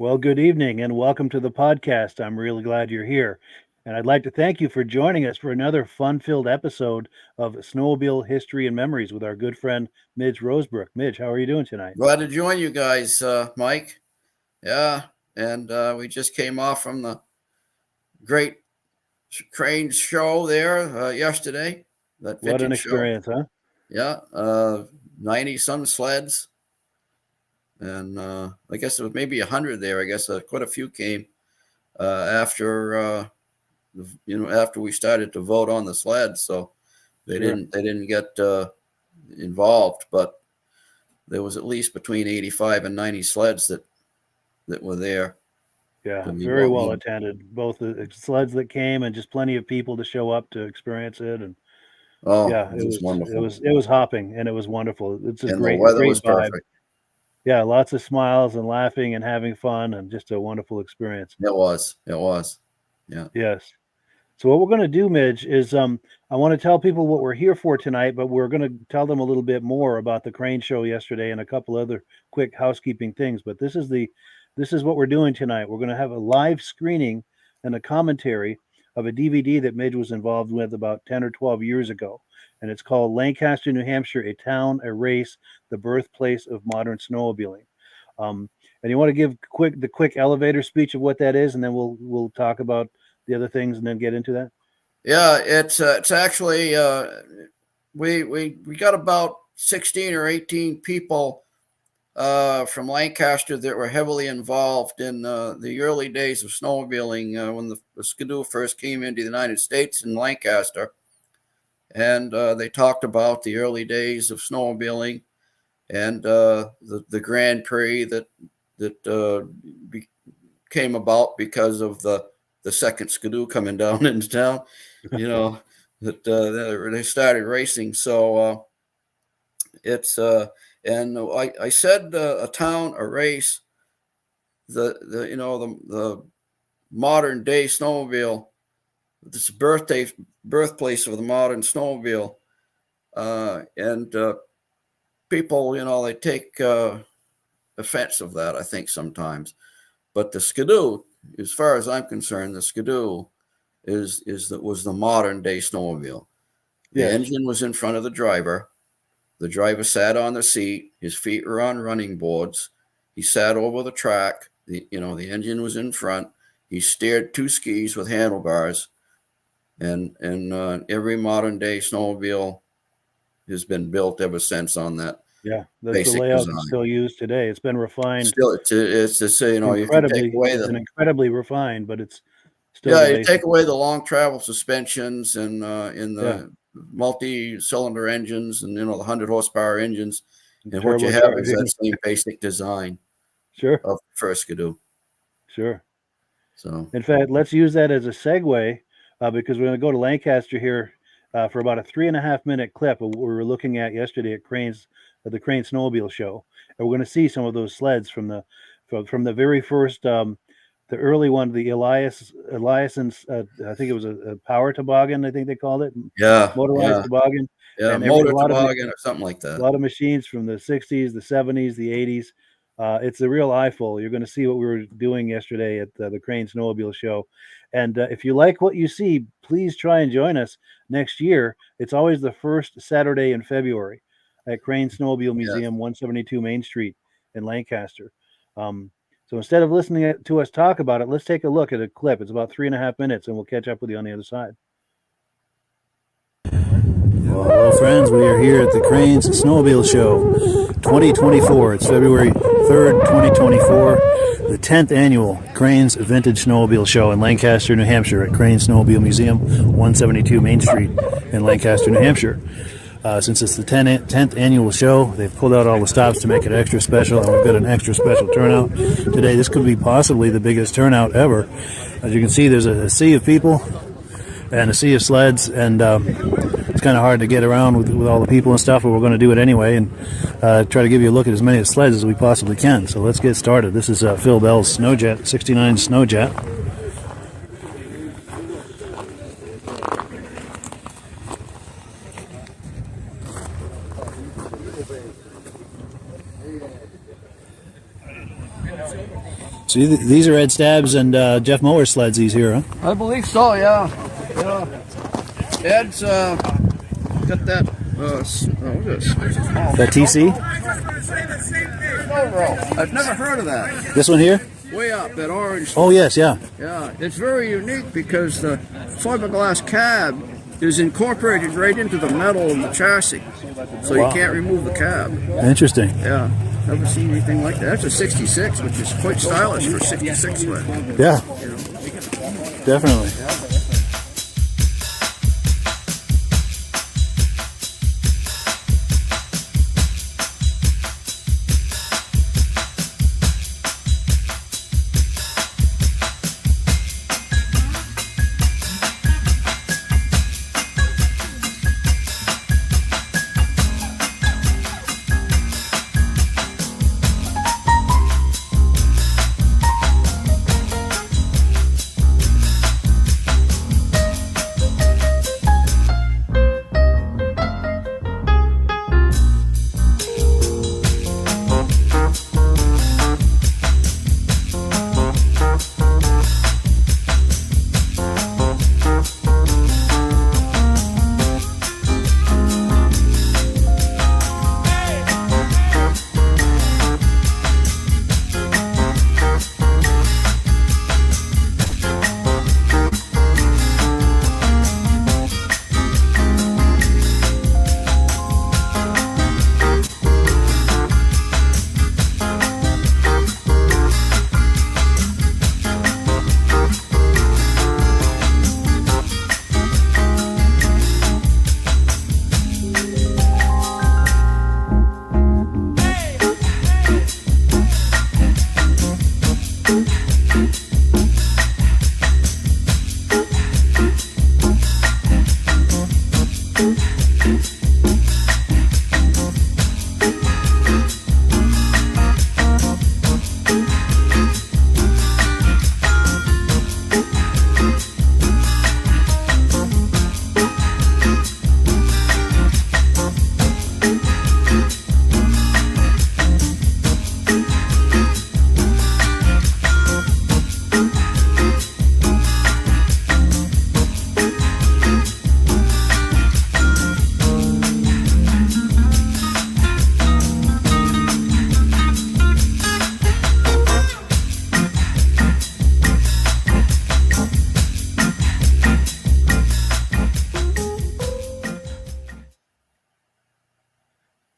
Well, good evening and welcome to the podcast. I'm really glad you're here. And I'd like to thank you for joining us for another fun filled episode of Snowmobile History and Memories with our good friend Midge Rosebrook. Midge, how are you doing tonight? Glad to join you guys, Mike. Yeah, and we just came off from the great crane show there yesterday. That What an vintage show. experience, huh? Yeah, 90 some sleds, and I guess it was maybe 100 there. I guess quite a few came after after we started to vote on the sleds. So they Sure. didn't get involved, but there was at least between 85 and 90 sleds that were there. Yeah, very well attended. Both the sleds that came and just plenty of people to show up to experience it. And Oh, yeah, it was wonderful. it was hopping and it was wonderful. It's a And the great weather great was vibe. perfect. Yeah, lots of smiles and laughing and having fun and just a wonderful experience. It was. Yeah. Yes. So what we're going to do, Midge, is I want to tell people what we're here for tonight, but we're going to tell them a little bit more about the crane show yesterday and a couple other quick housekeeping things. But this is what we're doing tonight. We're going to have a live screening and a commentary of a DVD that Midge was involved with about 10 or 12 years ago. And it's called Lancaster, New Hampshire, A Town, a Race, the Birthplace of Modern Snowmobiling. And you want to give the quick elevator speech of what that is, and then we'll talk about the other things and then get into that. Yeah, it's actually we got about 16 or 18 people from Lancaster that were heavily involved in the early days of snowmobiling when the Skidoo first came into the United States in Lancaster, and they talked about the early days of snowmobiling and the Grand Prix that came about because of the second Skidoo coming down into town, that they started racing. So it's and I said a town, a race, the modern day snowmobile, this birthplace of the modern snowmobile, and people, they take offense of that, I think, sometimes. But the Skidoo, as far as I'm concerned, the Skidoo was the modern day snowmobile. The engine was in front of the driver. The driver sat on the seat. His feet were on running boards. He sat over the track. The engine was in front. He steered two skis with handlebars. And every modern day snowmobile has been built ever since on that. Yeah, that's the layout that's still used today. It's been refined. Still, it's to say, you can take away incredibly refined, but it's still. Yeah, you take away the long travel suspensions and in the multi-cylinder engines and the 100 horsepower engines, and what you have is that same basic design. Sure. Of the first Skidoo. Sure. So, in fact, let's use that as a segue because we're going to go to Lancaster here for about a 3.5 minute clip of what we were looking at yesterday at the Crane Snowmobile show, and we're going to see some of those sleds from the very first, the early one, the Eliason's. I think it was a power toboggan. I think they called it. Yeah, motorized toboggan. Yeah, and motor toboggan or something like that. A lot of machines from the 60s, the 70s, the 80s. It's a real eyeful. You're going to see what we were doing yesterday at the Crane Snowmobile show. And if you like what you see, please try and join us next year. It's always the first Saturday in February at Crane Snowmobile Museum, 172 Main Street in Lancaster. So instead of listening to us talk about it, let's take a look at a clip. It's about 3.5 minutes, and we'll catch up with you on the other side. Well, hello, friends. We are here at the Cranes Snowmobile Show 2024. It's February 3rd, 2024, the 10th annual Cranes Vintage Snowmobile Show in Lancaster, New Hampshire at Crane Snowmobile Museum, 172 Main Street in Lancaster, New Hampshire. Since it's the 10th annual show, they've pulled out all the stops to make it extra special, and we've got an extra special turnout today. This could be possibly the biggest turnout ever. As you can see, there's a sea of people and a sea of sleds, and it's kind of hard to get around with all the people and stuff, but we're going to do it anyway and try to give you a look at as many sleds as we possibly can. So let's get started. This is Phil Bell's Snowjet, 69 Snowjet. See, these are Ed Stabs and Jeff Mower sleds. These here, huh? I believe so. Yeah. Ed's got that. What's this? That TC. I've never heard of that. This one here. Way up, that orange. Oh yes, yeah. Yeah, it's very unique because the fiberglass cab is incorporated right into the metal of the chassis, so you can't remove the cab. Interesting. Yeah, never seen anything like that. That's a 66, which is quite stylish for a 66 sled. Yeah, definitely.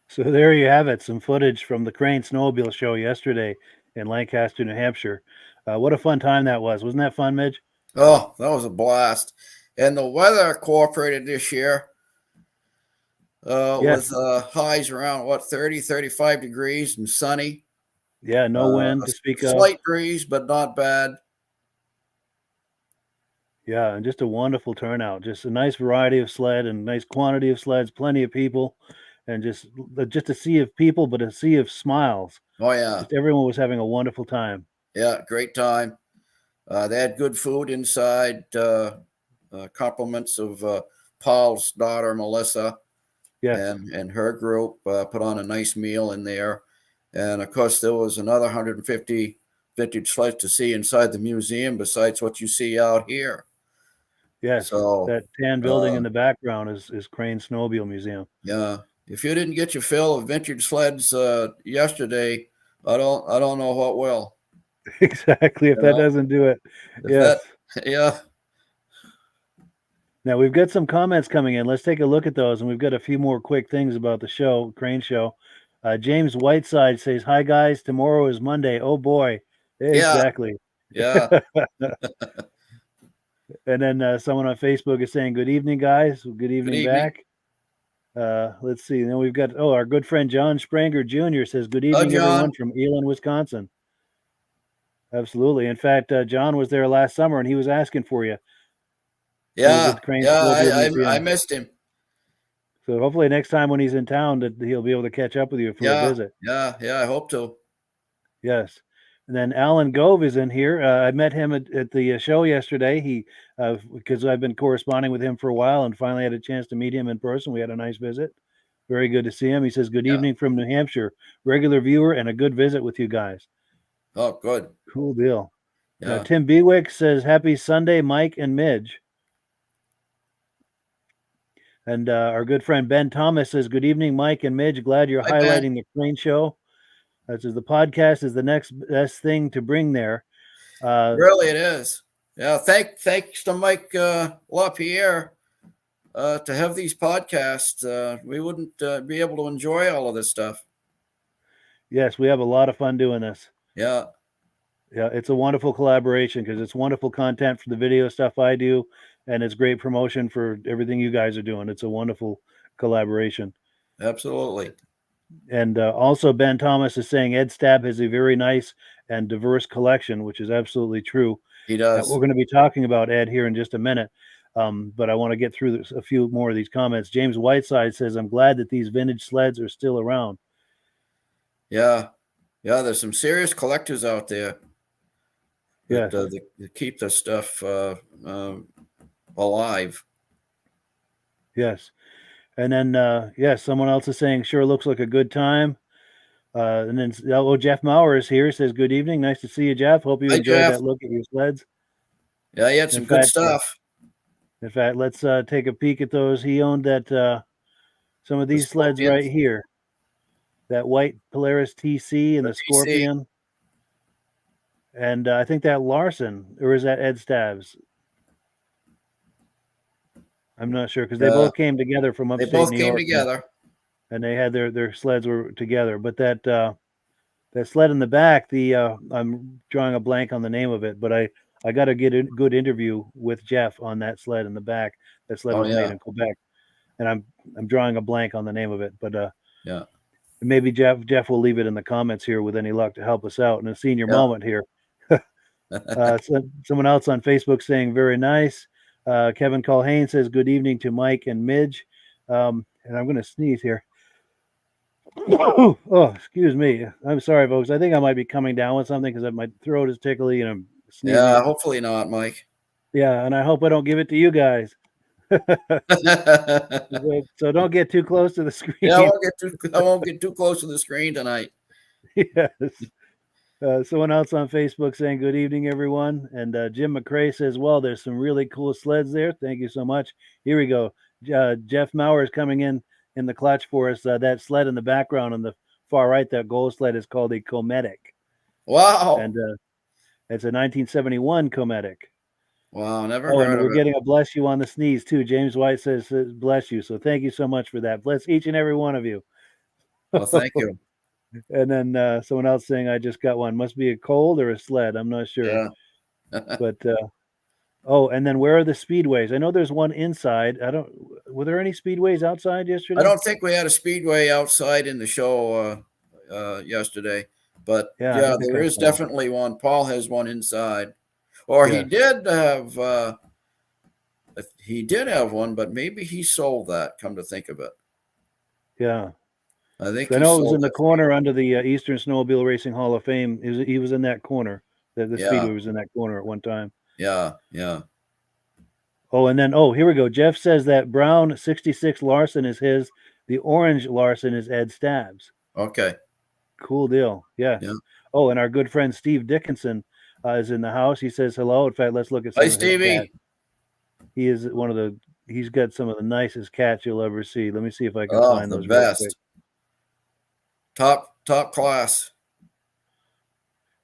So there you have it, some footage from the Crane Snowmobile Show yesterday in Lancaster, New Hampshire. What a fun time that was. Wasn't that fun, Midge? Oh, that was a blast. And the weather cooperated this year Yes. with highs around, 30, 35 degrees and sunny. Yeah, no wind to speak of. Slight breeze, but not bad. Yeah, and just a wonderful turnout. Just a nice variety of sled and nice quantity of sleds, plenty of people, and just a sea of people, but a sea of smiles. Oh, yeah. Just everyone was having a wonderful time. Yeah, great time. They had good food inside. Compliments of Paul's daughter, Melissa, Yes. and her group put on a nice meal in there. And, of course, there was another 150 vintage sleds to see inside the museum besides what you see out here. Yes, so that tan building in the background is Crane Snowmobile Museum. Yeah, if you didn't get your fill of vintage sleds yesterday, I don't know what will. Exactly, if that doesn't do it. Yes. Yeah. Now we've got some comments coming in. Let's take a look at those, and we've got a few more quick things about the show, Crane Show. James Whiteside says, "Hi guys, tomorrow is Monday." Oh boy, exactly. Yeah. And then someone on Facebook is saying, "Good evening, guys." Good evening back. Let's see. Then we've got our good friend John Spranger Jr. says, "Good evening, everyone from Elon, Wisconsin." Absolutely. In fact, John was there last summer, and he was asking for you. Yeah, I missed him. So hopefully next time when he's in town that he'll be able to catch up with you for a visit. Yeah, I hope to. Yes. And then Alan Gove is in here. I met him at the show yesterday. He because I've been corresponding with him for a while and finally had a chance to meet him in person. We had a nice visit. Very good to see him. He says, "Good evening from New Hampshire. Regular viewer and a good visit with you guys." Oh, good. Cool deal. Yeah. Tim Bewick says, "Happy Sunday, Mike and Midge." And our good friend Ben Thomas says, "Good evening, Mike and Midge. Glad you're Hi, Ben. highlighting the crane show. That says the podcast is the next best thing to bring there." Really, it is. Yeah. Thanks to Mike LaPierre to have these podcasts. We wouldn't be able to enjoy all of this stuff. Yes, we have a lot of fun doing this. Yeah. Yeah, it's a wonderful collaboration because it's wonderful content for the video stuff I do, and it's great promotion for everything you guys are doing. It's a wonderful collaboration. Absolutely. And also, Ben Thomas is saying Ed Stab has a very nice and diverse collection, which is absolutely true. He does. We're going to be talking about Ed here in just a minute, but I want to get through a few more of these comments. James Whiteside says, "I'm glad that these vintage sleds are still around." Yeah. Yeah. There's some serious collectors out there. Yes. That keep this stuff alive. Yes. And then, yes, someone else is saying, "Sure looks like a good time." And then, Jeff Maurer is here. Says, "Good evening. Nice to see you, Jeff. Hope you Hi, enjoyed Jeff. that look at your sleds." Yeah, he had some good stuff. In fact, let's take a peek at those. He owned that some of these sleds Scorpions. right here. That white Polaris TC and the TC. Scorpion. And I think that Larson, or is that Ed Stabs? I'm not sure because they both came together from upstate New York. They both came together, and they had their sleds were together. But that sled in the back, I'm drawing a blank on the name of it, but I got to get a good interview with Jeff on that sled in the back. That sled was made in Quebec, and I'm drawing a blank on the name of it. But yeah, maybe Jeff will leave it in the comments here with any luck to help us out in a senior moment here. Someone else on Facebook saying very nice. Kevin Colhane says good evening to Mike and Midge. And I'm going to sneeze here. Oh, excuse me. I'm sorry, folks. I think I might be coming down with something because my throat is tickly and I'm sneezing. Yeah, hopefully not, Mike. Yeah, and I hope I don't give it to you guys. So don't get too close to the screen. Yeah, I won't get too close to the screen tonight. Yes. Someone else on Facebook saying good evening, everyone. And Jim McCrae says, well, there's some really cool sleds there. Thank you so much. Here we go. Jeff Maurer is coming in the clutch for us. That sled in the background on the far right, that gold sled is called a Cometic. Wow. And it's a 1971 Cometic. Wow, never heard of it. We're getting a bless you on the sneeze too. James White says bless you. So thank you so much for that. Bless each and every one of you. Well, thank you. And then someone else saying, I just got one. Must be a cold or a sled. I'm not sure. Yeah. But and then where are the speedways? I know there's one inside. Were there any speedways outside yesterday? I don't think we had a speedway outside in the show yesterday, but yeah there is definitely one. Paul has one inside, or he did have one, but maybe he sold that. Come to think of it, yeah. I think I know it was in the corner under the Eastern Snowmobile Racing Hall of Fame. He was in that corner. The speedway was in that corner at one time. Yeah, yeah. Oh, and then here we go. Jeff says that brown 66 Larson is his. The orange Larson is Ed Stabs. Okay. Cool deal. Yeah. Oh, and our good friend Steve Dickinson is in the house. He says hello. In fact, let's look at some of Stevie. his cats. He is he's got some of the nicest cats you'll ever see. Let me see if I can find those. Best. Top class.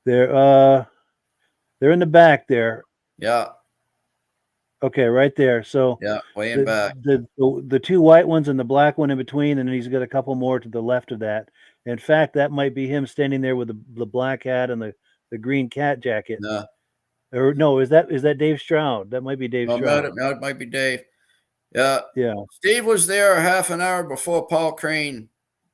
They're in the back there. Yeah. Okay, right there. So yeah, way in back. The two white ones and the black one in between, and then he's got a couple more to the left of that. In fact, that might be him standing there with the black hat and the green cat jacket. No. Or no, is that Dave Stroud? That might be Dave Stroud. No, it might be Dave. Yeah. Yeah. Steve was there a half an hour before Paul Crane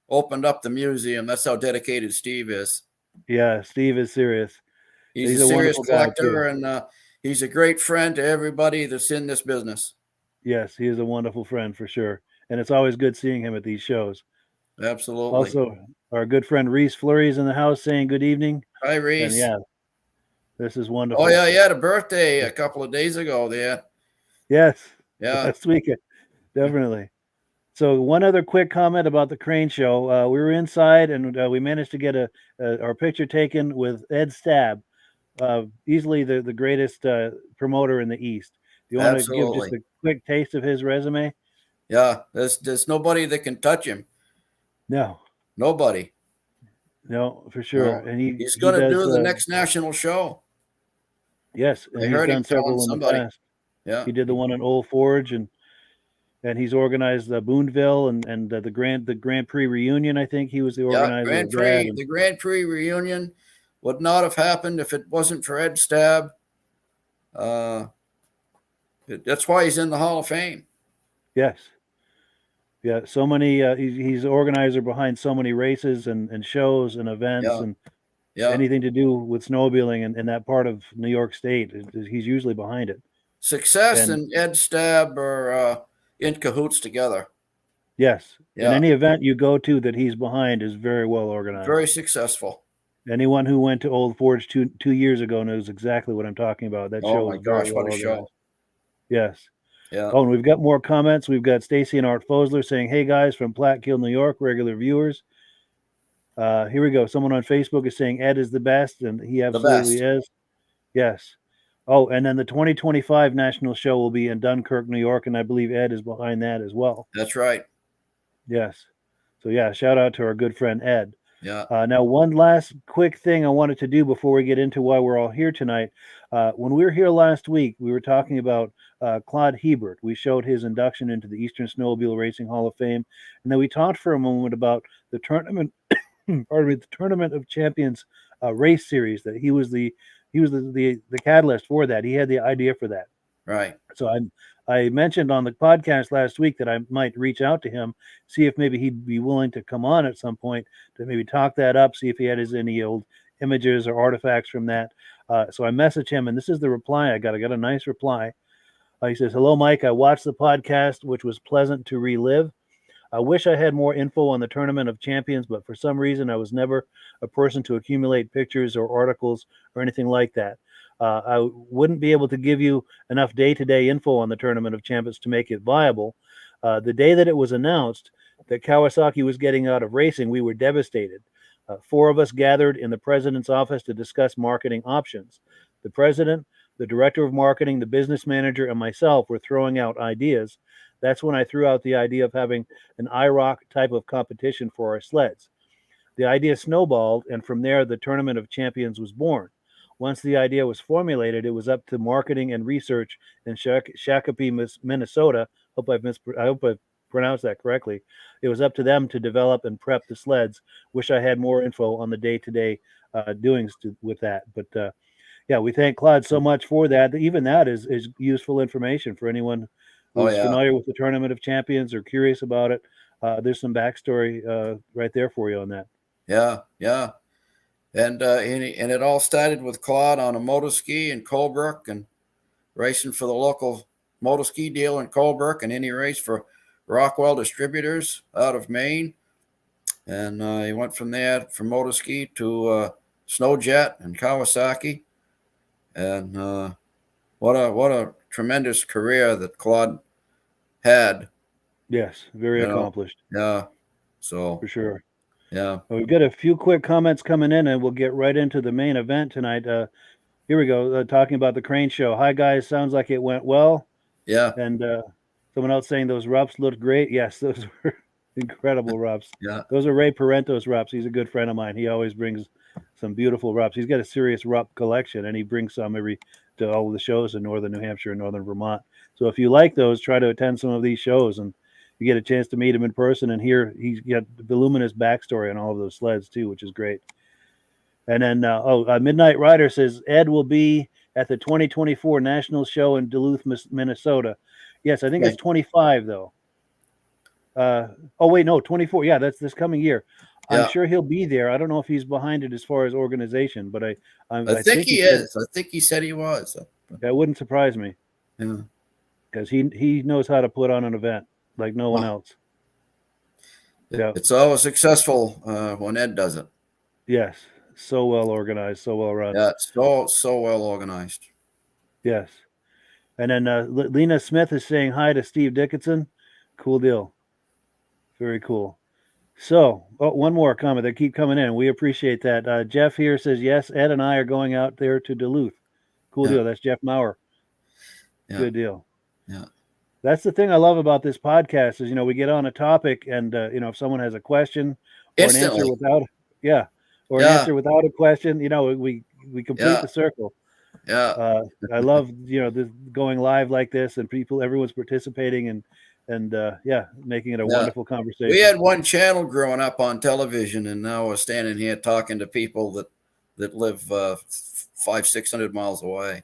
opened up the museum. That's how dedicated Steve is. Yeah, Steve is serious. He's a serious collector, and he's a great friend to everybody that's in this business. Yes, he is a wonderful friend for sure. And it's always good seeing him at these shows. Absolutely. Also, our good friend Reese Fleury is in the house saying good evening. Hi, Reese. And yeah, this is wonderful. Oh, yeah, he had a birthday a couple of days ago there. Yes. Yeah. Last weekend. Definitely. So one other quick comment about the crane show. We were inside and we managed to get our picture taken with Ed Stab. easily the greatest promoter in the East. Do you want to give just Absolutely. a quick taste of his resume? Yeah. There's nobody that can touch him. No, Nobody. no, for sure. No. And He's he going to does. do the next national show. Yes, and I he's heard him done telling several in the somebody. past. Yeah. He did the one in Old Forge, and he's organized Boonville and the Grand Prix reunion. I think he was the Yeah. organizer of that. And The Grand Prix reunion would not have happened if it wasn't for Ed Stab. Uh, that's why he's in the Hall of Fame. yes, yeah, so many. He's the organizer behind so many races and shows and events Yeah. and Yeah. anything to do with snowmobiling in that part of New York State. He's usually behind it. Success And and Ed Stab are in cahoots together. yes, and Yeah. any event you go to that he's behind is very well organized. Very successful. Anyone who went to Old Forge two years ago knows exactly what I'm talking about. That Oh show my is very gosh, well what a organized. show. Yes. Yeah. Oh, and we've got more comments. We've got Stacy and Art Fosler saying, "Hey guys from Plattkill, New York, regular viewers." Here we go. Someone on Facebook is saying Ed is the best, and he The absolutely best. is. Yes. Oh, and then the 2025 national show will be in Dunkirk, New York, and I believe Ed is behind that as well. That's right. Yes. So yeah, shout out to our good friend Ed. Yeah. Now, one last quick thing I wanted to do before we get into why we're all here tonight. When we were here last week, we were talking about Claude Hebert. We showed his induction into the Eastern Snowmobile Racing Hall of Fame, and then we talked for a moment about the tournament. Pardon me, the Tournament of Champions race series. That he was the catalyst for that. He had the idea for that. Right. So I mentioned on the podcast last week that I might reach out to him, see if maybe he'd be willing to come on at some point to maybe talk that up, see if he had any old images or artifacts from that. So I messaged him, and this is the reply I got. I got a nice reply. He says, "Hello, Mike. I watched the podcast, which was pleasant to relive. I wish I had more info on the Tournament of Champions, but for some reason I was never a person to accumulate pictures or articles or anything like that. I wouldn't be able to give you enough day-to-day info on the Tournament of Champions to make it viable. The day that it was announced that Kawasaki was getting out of racing, we were devastated. Four of us gathered in the president's office to discuss marketing options. The president, the director of marketing, the business manager, and myself were throwing out ideas. That's when I threw out the idea of having an IROC type of competition for our sleds. The idea snowballed, and from there, the Tournament of Champions was born. Once the idea was formulated, it was up to marketing and research in Shakopee, Minnesota. I hope I've pronounced that correctly. It was up to them to develop and prep the sleds. Wish I had more info on the day-to-day doings with that, but yeah, we thank Claude so much for that. Even that is useful information for anyone Oh who's yeah. familiar with the Tournament of Champions or curious about it. There's some backstory right there for you on that. Yeah. Yeah. And it all started with Claude on a motor ski in Colebrook and racing for the local motor ski dealer in Colebrook, and then he raced for Rockwell Distributors out of Maine. And he went from there from motor ski to Snowjet and Kawasaki. And what a tremendous career that Claude had. Yes, very You know. accomplished. Yeah. So For sure. yeah. Well, we've got a few quick comments coming in, and we'll get right into the main event tonight. Here we go, talking about the crane show. Hi, guys. Sounds like it went well. Yeah. And someone else saying those rups looked great. Yes, those were incredible rups. Yeah. Those are Ray Parento's rups. He's a good friend of mine. He always brings some beautiful rups. He's got a serious rup collection, and he brings some to all of the shows in northern New Hampshire and northern Vermont. So if you like those, try to attend some of these shows, and you get a chance to meet him in person and hear he's got voluminous backstory on all of those sleds too, which is great. And then, Midnight Rider says Ed will be at the 2024 National Show in Duluth, Minnesota. Yes, I think it's 25 though. Oh wait, no, 24. Yeah, that's this coming year. Yeah. I'm sure he'll be there. I don't know if he's behind it as far as organization, but I think he is. I think he said he was. That wouldn't surprise me. Yeah. Because he knows how to put on an event like no one else. Yeah. It's always successful when Ed does it. Yes. So well organized, so well run. Yeah, so well organized. Yes. And then Lena Smith is saying hi to Steve Dickinson. Cool deal. Very cool. So, one more comment. They keep coming in. We appreciate that. Jeff here says, yes, Ed and I are going out there to Duluth. Cool Yeah, deal. That's Jeff Maurer. yeah, Good deal. yeah. That's the thing I love about this podcast is, we get on a topic and, if someone has a question or an answer Instantly. without, yeah, or an Yeah, answer without a question, we complete yeah, the circle. yeah, I love, this going live like this and everyone's participating and yeah, making it a yeah. wonderful We conversation. had one channel growing up on television, and now we're standing here talking to people that live 500-600 miles away.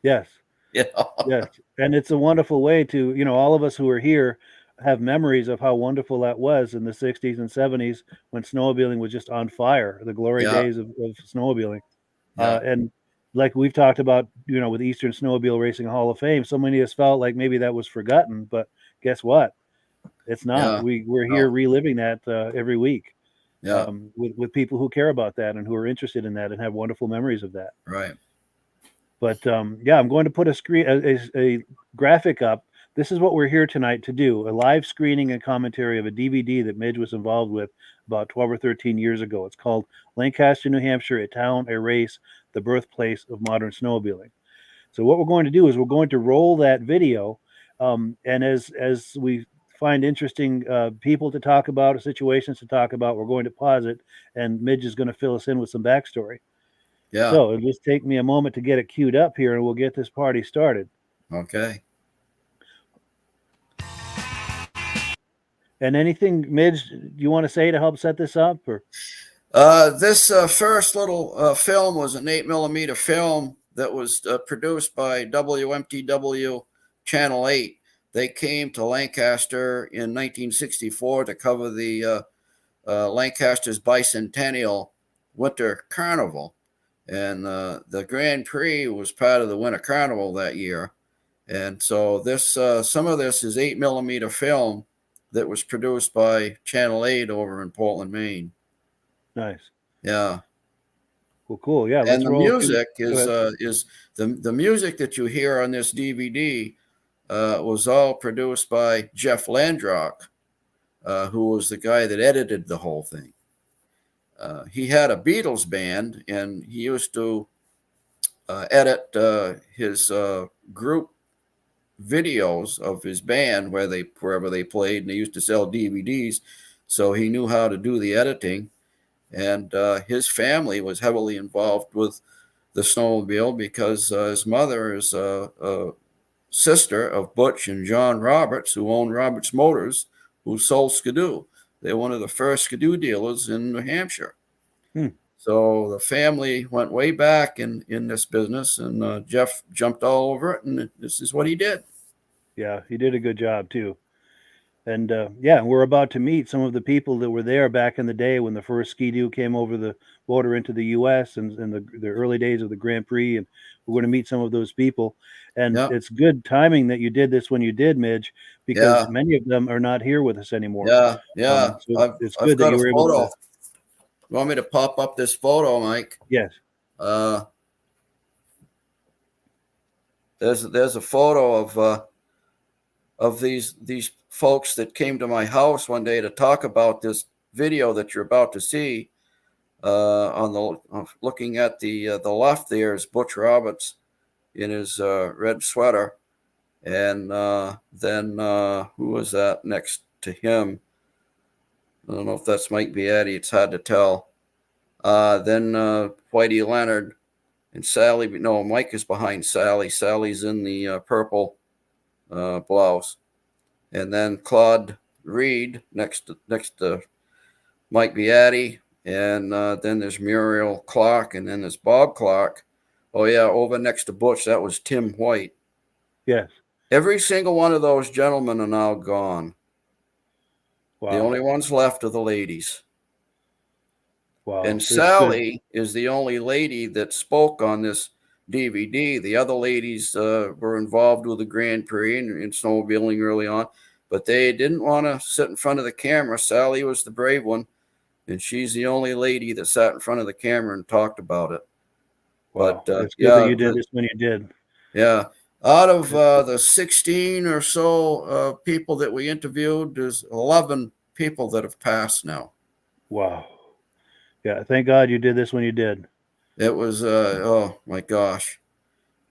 Yes. Yeah, Yes, and it's a wonderful way to, all of us who are here have memories of how wonderful that was in the 60s and 70s when snowmobiling was just on fire, the glory yeah, days of snowmobiling. yeah, And like we've talked about, with Eastern Snowmobile Racing Hall of Fame, so many of us felt like maybe that was forgotten, but guess what? It's not. yeah. We're No, here reliving that every week yeah, with people who care about that and who are interested in that and have wonderful memories of that. right. But yeah, I'm going to put a graphic up. This is what we're here tonight to do: a live screening and commentary of a DVD that Midge was involved with about 12 or 13 years ago. It's called Lancaster, New Hampshire: A Town, a Race, the Birthplace of Modern Snowmobiling. So what we're going to do is we're going to roll that video, and as we find interesting people to talk about, or situations to talk about, we're going to pause it, and Midge is going to fill us in with some backstory. Yeah. So it'll just take me a moment to get it queued up here, and we'll get this party started. Okay. And anything, Midge, you want to say to help set this up? Or This first little film was an 8mm film that was produced by WMTW Channel 8. They came to Lancaster in 1964 to cover the Lancaster's bicentennial winter carnival. And the Grand Prix was part of the winter carnival that year. And so this some of this is 8mm film that was produced by Channel 8 over in Portland, Maine. nice. Yeah. Well, cool. Yeah, And let's the roll a few. music Go ahead. is the music that you hear on this DVD was all produced by Jeff Landrock, who was the guy that edited the whole thing. He had a Beatles band, and he used to edit his group videos of his band wherever they played, and they used to sell DVDs, so he knew how to do the editing. And his family was heavily involved with the snowmobile because his mother is a sister of Butch and John Roberts, who owned Roberts Motors, who sold Skidoo. They're one of the first Skidoo dealers in New Hampshire. Hmm. So the family went way back in this business, and Jeff jumped all over it, and this is what he did. Yeah, he did a good job too. And yeah, we're about to meet some of the people that were there back in the day when the first Ski-Doo came over the border into the U.S. and the early days of the Grand Prix. And we're going to meet some of those people. And Yeah, it's good timing that you did this when you did, Midge, because yeah, many of them are not here with us anymore. yeah, yeah. So it's I've good that got you a were able photo. to. You want me to pop up this photo, Mike? Yes. Uh, there's a photo of these folks that came to my house one day to talk about this video that you're about to see. On the looking at the left there is Butch Roberts in his red sweater, and then who was that next to him? I don't know if that's Mike Beatty. It's hard to tell. Then Whitey Leonard and Sally. No, Mike is behind Sally. Sally's in the purple blouse, and then Claude Reed next to Mike Beatty, and then there's Muriel Clark, and then there's Bob Clark. Oh yeah, over next to Butch, that was Tim White. Yes. Every single one of those gentlemen are now gone. The Wow. only ones left are the ladies. Wow. And It's good. Sally is the only lady that spoke on this DVD. The other ladies were involved with the Grand Prix and snowmobiling early on, but they didn't want to sit in front of the camera. Sally was the brave one, and she's the only lady that sat in front of the camera and talked about it. Wow. But It's good that you did this when you did. yeah, out of the 16 or so people that we interviewed, there's 11 people that have passed now. Wow. Yeah, thank God you did this when you did. It was, oh my gosh.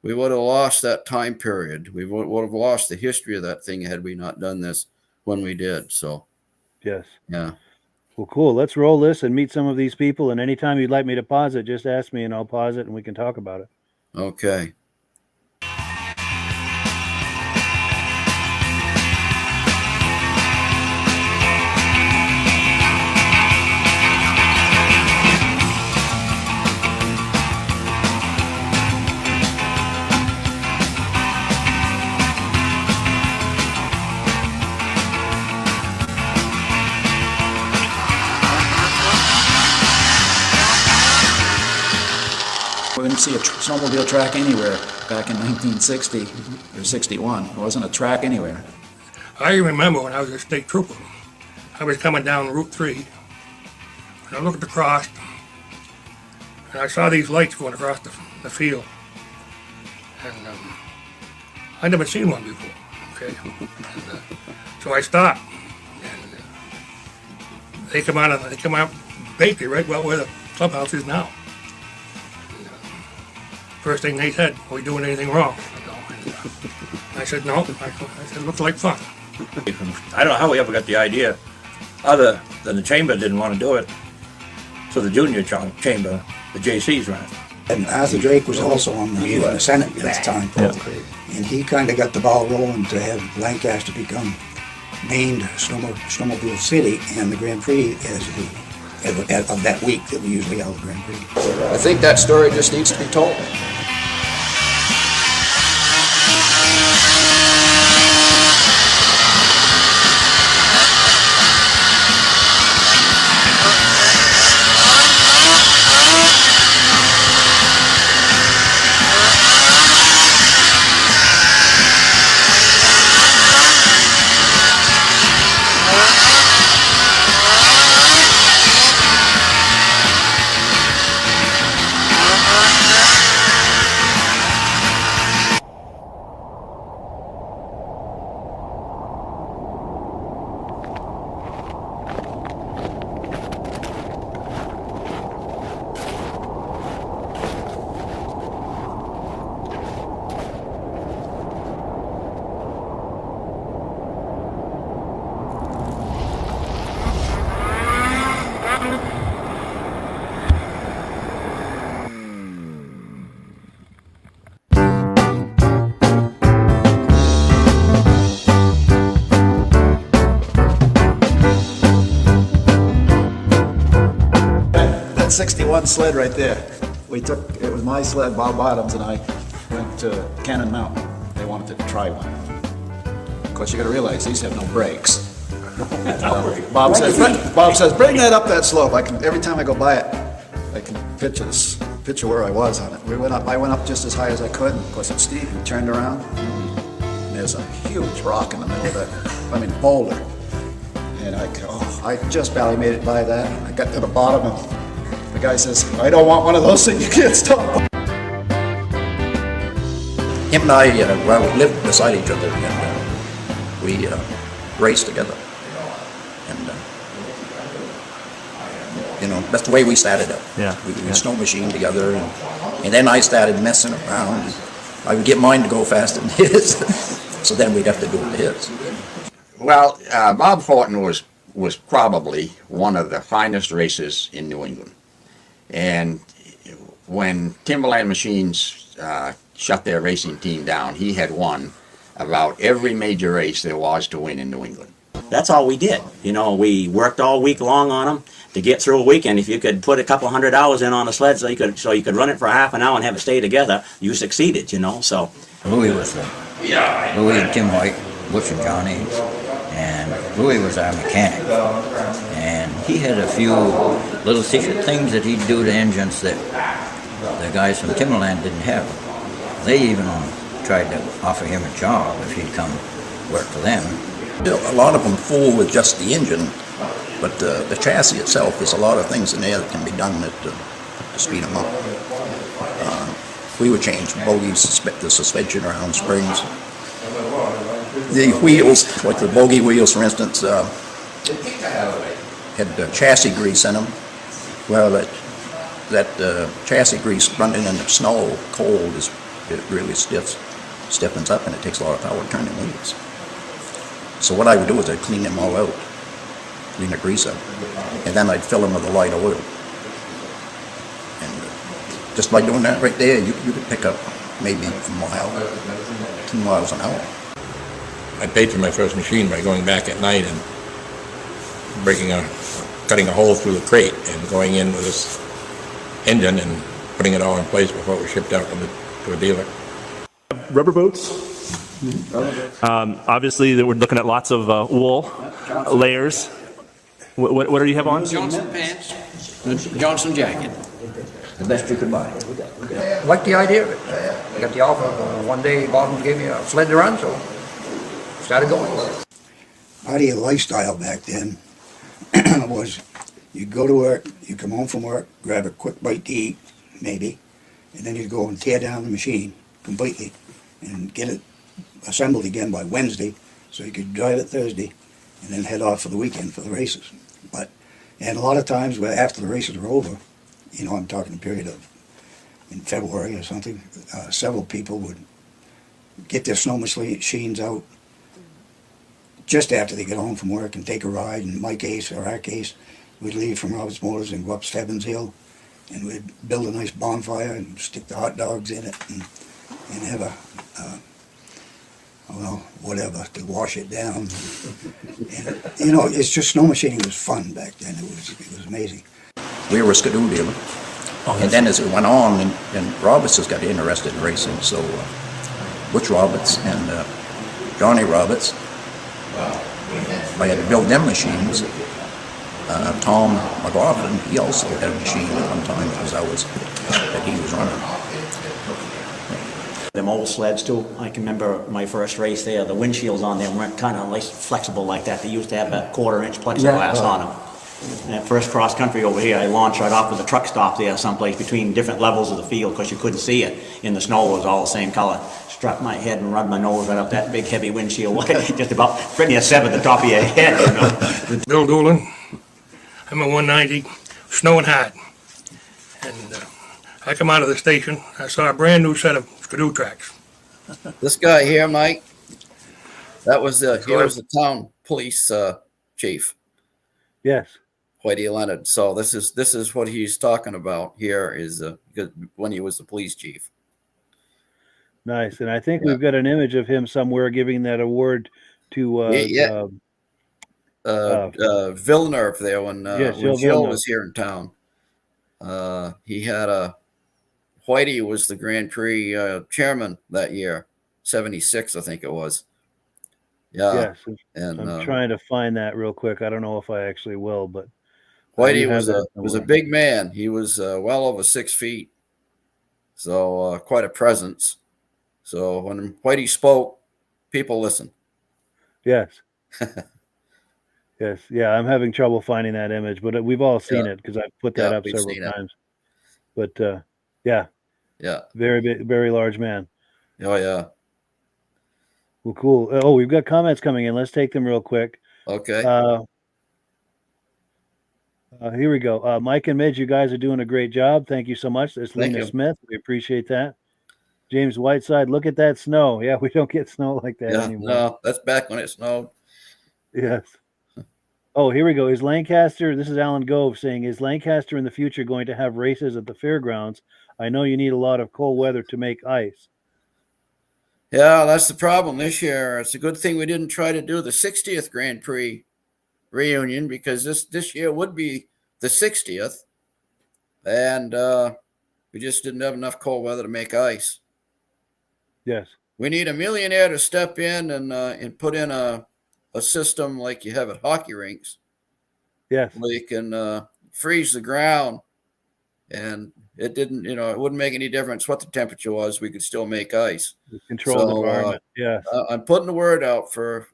We would have lost that time period. We would have lost the history of that thing had we not done this when we did. So, Yes. yeah. Well, cool. Let's roll this and meet some of these people. And anytime you'd like me to pause it, just ask me and I'll pause it and we can talk about it. Okay. We didn't see a snowmobile track anywhere back in 1960 or 61. There wasn't a track anywhere. I remember when I was a state trooper, I was coming down Route 3, and I looked across, and I saw these lights going across the field. And I'd never seen one before, okay? And, so I stopped, and they come out basically right well where the clubhouse is now. First thing they said, "Are we doing anything wrong?" I said, "No." I said, "It looks like fun." I don't know how we ever got the idea, other than the chamber didn't want to do it. So the junior chamber, the JCs ran it. And Arthur Drake was also on the Senate at the time. And he kind of got the ball rolling to have Lancaster become named Snowmobile City and the Grand Prix as of that week that we usually held the Grand Prix. I think that story just needs to be told. That 61 sled right there, it was my sled, Bob Bottoms and I went to Cannon Mountain. They wanted to try one. Of course, you gotta realize these have no brakes. Bob says, bring that up that slope. Every time I go by it, I can picture where I was on it. I went up just as high as I could, and of course it's steep. We turned around, and there's a huge rock in the middle of that, boulder. And I just barely made it by that. I got to the bottom, and the guy says, I don't want one of those, so you can't stop. Him and I, we lived beside each other, and we raced together. And, that's the way we started up. Yeah. We snow machine together, and then I started messing around. I would get mine to go faster than his, so then we'd have to do it to his. Well, Bob Horton was probably one of the finest racers in New England. And when Timberland Machines shut their racing team down, he had won about every major race there was to win in New England. That's all we did. We worked all week long on them to get through a weekend. If you could put a couple $100 in on a sled so you could run it for a half an hour and have it stay together, you succeeded, So Louis was Louis and Tim White, Bush and Johnny, and Louis was our mechanic. And he had a few little secret things that he'd do to engines that the guys from Timberland didn't have. They even tried to offer him a job if he'd come work for them. A lot of them fool with just the engine, but the chassis itself, there's a lot of things in there that can be done to speed them up. We would change bogies, the suspension around springs. The wheels, like the bogie wheels, for instance, had chassis grease in them. Well, that chassis grease running in the snow, cold, it really stiffens up, and it takes a lot of power to turn the wheels. So what I would do is I'd clean them all out, clean the grease out, and then I'd fill them with a light oil. And just by doing that right there, you could pick up maybe a mile, 2 miles an hour. I paid for my first machine by going back at night and cutting a hole through the crate and going in with this engine and putting it all in place before it was shipped out to a dealer. Rubber boats. Obviously, we're looking at lots of wool layers. What do you have on? Johnson pants, Johnson jacket. The best you could buy. Like the idea of it. I got the offer. One day, Bottom gave me a sled to run, so started going. Part of your lifestyle back then was you'd go to work, you'd come home from work, grab a quick bite to eat, maybe, and then you'd go and tear down the machine completely and get it assembled again by Wednesday so you could drive it Thursday and then head off for the weekend for the races. And a lot of times after the races were over, you know, I'm talking a period of in February or something, several people would get their snow machines out just after they get home from work and take a ride. In my case, or our case, we'd leave from Roberts Motors and go up Stebbins Hill, and we'd build a nice bonfire and stick the hot dogs in it and have well, whatever, to wash it down. And, you know, it's just snow machining was fun back then. It was amazing. We were a skidoo dealer. And then as it went on, and Roberts has got interested in racing, so Butch Roberts and Johnny Roberts, I had to build them machines. Tom McLaughlin, he also had a machine at one time that he was running. Them old sleds too. I can remember my first race there. The windshields on them weren't kind of like flexible like that. They used to have a 1/4-inch plexiglass on them. And that first cross country over here, I launched right off with a truck stop there someplace between different levels of the field because you couldn't see it. In the snow, it was all the same color. Struck my head and rubbed my nose right up that big heavy windshield, just about pretty near seven the top of your head. You know? Bill Doolin, I'm a 190, snowing hard. And I come out of the station, I saw a brand new set of skidoo tracks. This guy here, Mike, he was the town police chief. Yes. Whitey Leonard. So this is what he's talking about here is when he was the police chief. Nice. And I think we've got an image of him somewhere giving that award to Villeneuve there when Jill was here in town. He had Whitey was the Grand Prix chairman that year, 76, I think it was. Yeah. Yes. And I'm trying to find that real quick. I don't know if I actually will, but Whitey was a big man. He was well over 6 feet. So quite a presence. So when Whitey spoke, people listened. Yes. Yes. Yeah, I'm having trouble finding that image, but we've all seen it because I've put that up several times. But yeah. Very big, very large man. Oh yeah. Well, cool. Oh, we've got comments coming in. Let's take them real quick. Okay. Here we go. Mike and Midge, you guys are doing a great job. Thank you so much. There's Lena Smith. We appreciate that. James Whiteside, look at that snow. Yeah, we don't get snow like that anymore. No, that's back when it snowed. Yes. Oh, here we go. Is Lancaster, this is Alan Gove saying, is Lancaster in the future going to have races at the fairgrounds? I know you need a lot of cold weather to make ice. Yeah, that's the problem this year. It's a good thing we didn't try to do the 60th Grand Prix reunion because this year would be the 60th. And we just didn't have enough cold weather to make ice. Yes. We need a millionaire to step in and put in a system like you have at hockey rinks. Yes. Where you can freeze the ground. And it didn't, it wouldn't make any difference what the temperature was. We could still make ice. Control the environment. Yeah. I'm putting the word out for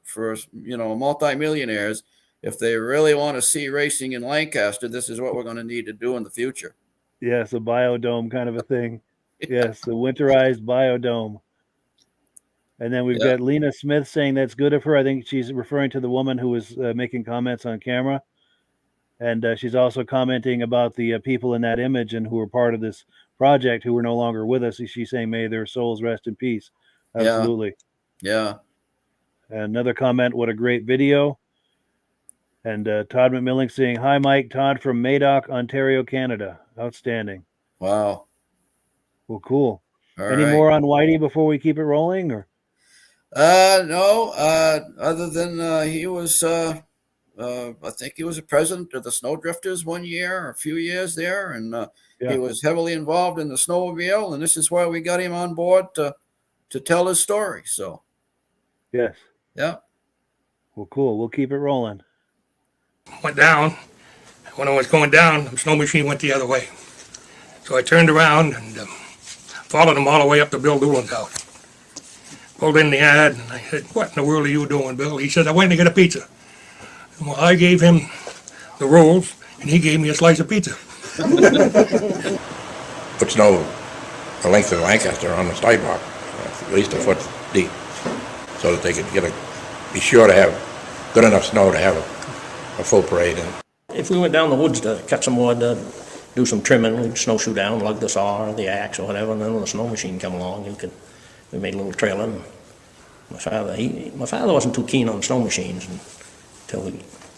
multi-millionaires. If they really want to see racing in Lancaster, this is what we're going to need to do in the future. Yes, a biodome kind of a thing. Yes, the winterized biodome. And then we've got Lena Smith saying that's good of her. I think she's referring to the woman who was making comments on camera. And she's also commenting about the people in that image and who were part of this project who are no longer with us. She's saying, may their souls rest in peace. Absolutely. Yeah. Another comment, what a great video. And Todd McMillan saying, hi, Mike. Todd from Madoc, Ontario, Canada. Outstanding. Wow. Well, cool. All Any right. more on Whitey before we keep it rolling? Or No, other than he was, I think he was a president of the Snowdrifters one year or a few years there, and he was heavily involved in the snowmobile, and this is why we got him on board to tell his story. So, yes. Yeah. Well, cool. We'll keep it rolling. Went down. When I was going down, the snow machine went the other way. So I turned around and followed him all the way up to Bill Doolin's house. Pulled in the ad, and I said, what in the world are you doing, Bill? He said, I went to get a pizza. And well, I gave him the rolls, and he gave me a slice of pizza. Put snow the length of Lancaster on the sidewalk, at least a foot deep, so that they could be sure to have good enough snow to have a full parade. And if we went down the woods to cut some wood, do some trimming, we'd snowshoe down, lug the saw or the axe or whatever, and then when the snow machine come along, we made a little trailer. And my father wasn't too keen on snow machines until we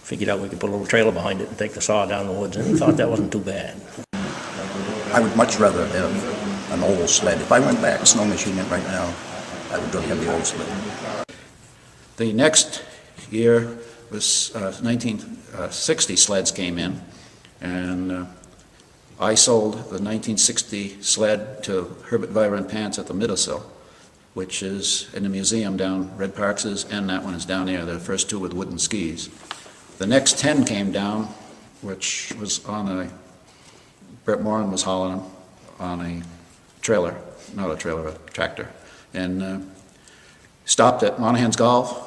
figured out we could put a little trailer behind it and take the saw down the woods, and he thought that wasn't too bad. I would much rather have an old sled. If I went back snow machining right now, I would really have the old sled. The next year was 1960 sleds came in, and I sold the 1960 sled to Herbert Vira and Pants at the Middlesill, which is in the museum down, Red Parks's, and that one is down there, the first two with wooden skis. The next 10 came down, which was on a, Brett Moran was hauling them on a trailer, not a trailer, a tractor, and stopped at Monahan's Golf,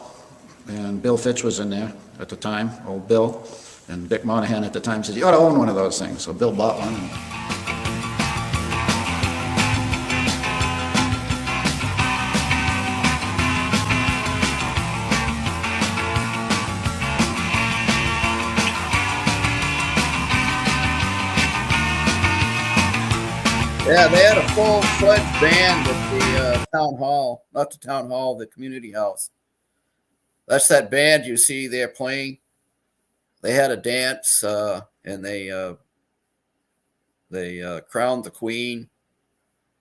and Bill Fitch was in there at the time, old Bill, and Dick Monahan at the time said, you ought to own one of those things. So Bill bought one. Yeah, they had a full-fledged band at the town hall, not the town hall, the community house. That's that band you see there playing. They had a dance, and they crowned the queen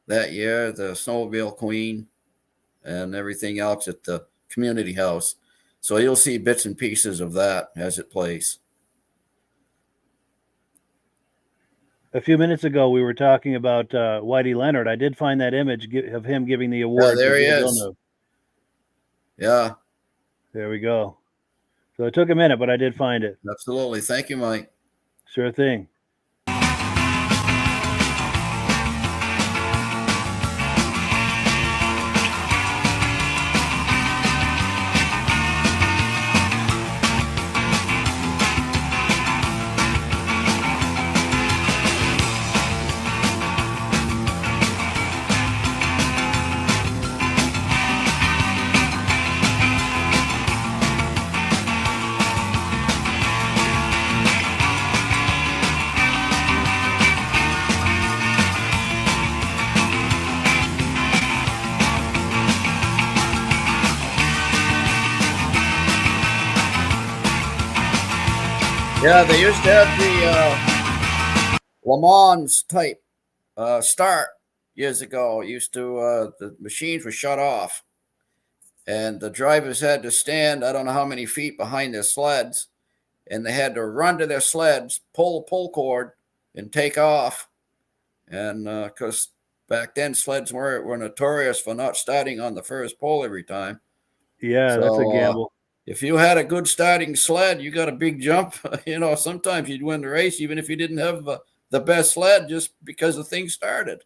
that year, the snowmobile queen, and everything else at the community house. So you'll see bits and pieces of that as it plays. A few minutes ago, we were talking about Whitey Leonard. I did find that image of him giving the award. Yeah, there he is. Yeah. There we go. So it took a minute, but I did find it. Absolutely. Thank you, Mike. Sure thing. Yeah, they used to have the Le Mans type start years ago. The machines were shut off, and the drivers had to stand, I don't know how many feet behind their sleds, and they had to run to their sleds, pull the pull cord, and take off. And because back then sleds were notorious for not starting on the first pull every time. Yeah, so, that's a gamble. If you had a good starting sled, you got a big jump. Sometimes you'd win the race, even if you didn't have the best sled, just because the thing started.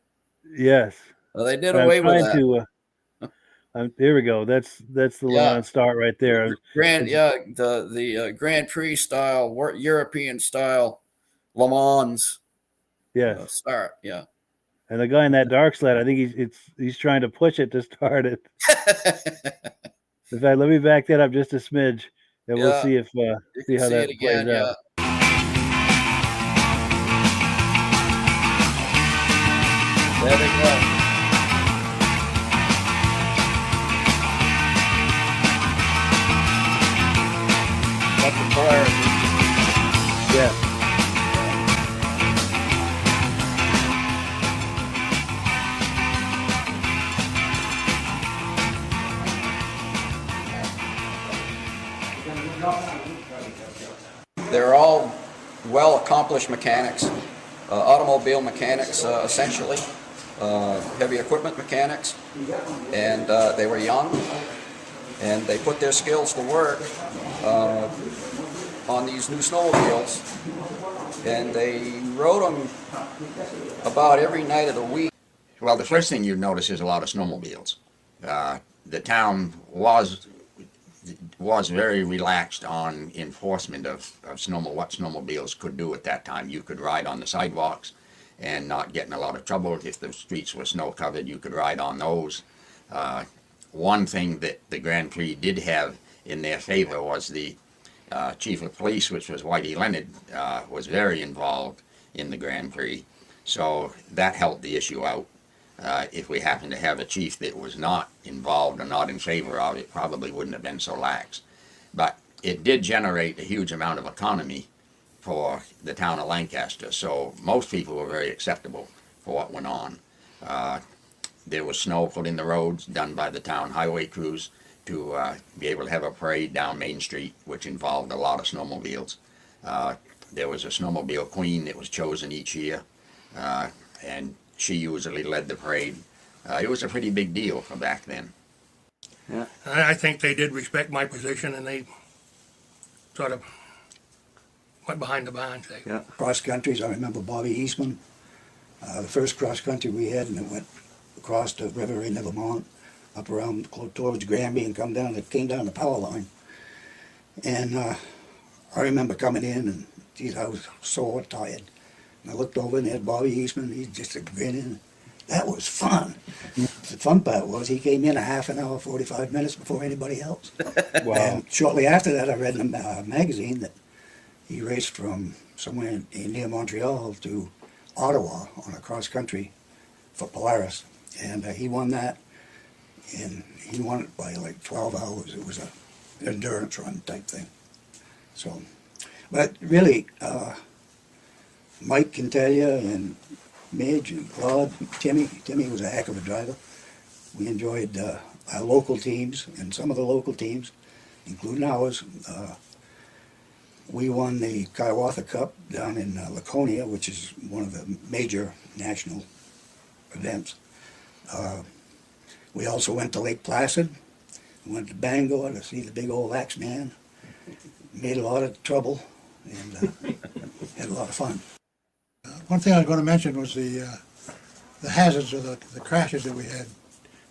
Yes. Well, they did away with that. Here we go. That's the Le Mans start right there. The Grand Prix style, European style Le Mans. Yeah. Start. Yeah. And the guy in that dark sled, I think he's trying to push it to start it. In fact, let me back that up just a smidge, and we'll see how that plays out. There they go. That's the Polaris. Yeah. They're all well-accomplished mechanics, automobile mechanics, essentially, heavy equipment mechanics, and they were young, and they put their skills to work on these new snowmobiles, and they rode them about every night of the week. Well, the first thing you notice is a lot of snowmobiles. The town was very relaxed on enforcement of what snowmobiles could do at that time. You could ride on the sidewalks and not get in a lot of trouble. If the streets were snow covered, you could ride on those. One thing that the Grand Prix did have in their favor was the chief of police, which was Whitey Leonard, was very involved in the Grand Prix. So that helped the issue out. If we happened to have a chief that was not involved or not in favor of it, probably wouldn't have been so lax. But it did generate a huge amount of economy for the town of Lancaster, so most people were very acceptable for what went on. There was snow put in the roads done by the town highway crews to be able to have a parade down Main Street, which involved a lot of snowmobiles. There was a snowmobile queen that was chosen each year, and she usually led the parade. It was a pretty big deal for back then. Yeah. I think they did respect my position, and they sort of went behind the barn. Yeah. Cross countries, I remember Bobby Eastman, the first cross country we had, and it went across the river into Vermont, up around towards Granby, and came down the power line. And I remember coming in, and geez, I was so tired. And I looked over and had Bobby Eastman, he's just grinning. That was fun. The fun part was he came in a half an hour, 45 minutes before anybody else. Wow. And shortly after that, I read in a magazine that he raced from somewhere near Montreal to Ottawa on a cross country for Polaris. And he won that, and he won it by like 12 hours. It was an endurance run type thing. So, but really, Mike can tell you, and Midge and Claude, Timmy was a heck of a driver. We enjoyed our local teams, and some of the local teams, including ours. We won the Hiawatha Cup down in Laconia, which is one of the major national events. We also went to Lake Placid, went to Bangor to see the big old Axe Man. Made a lot of trouble, and had a lot of fun. One thing I was going to mention was the hazards of the crashes that we had.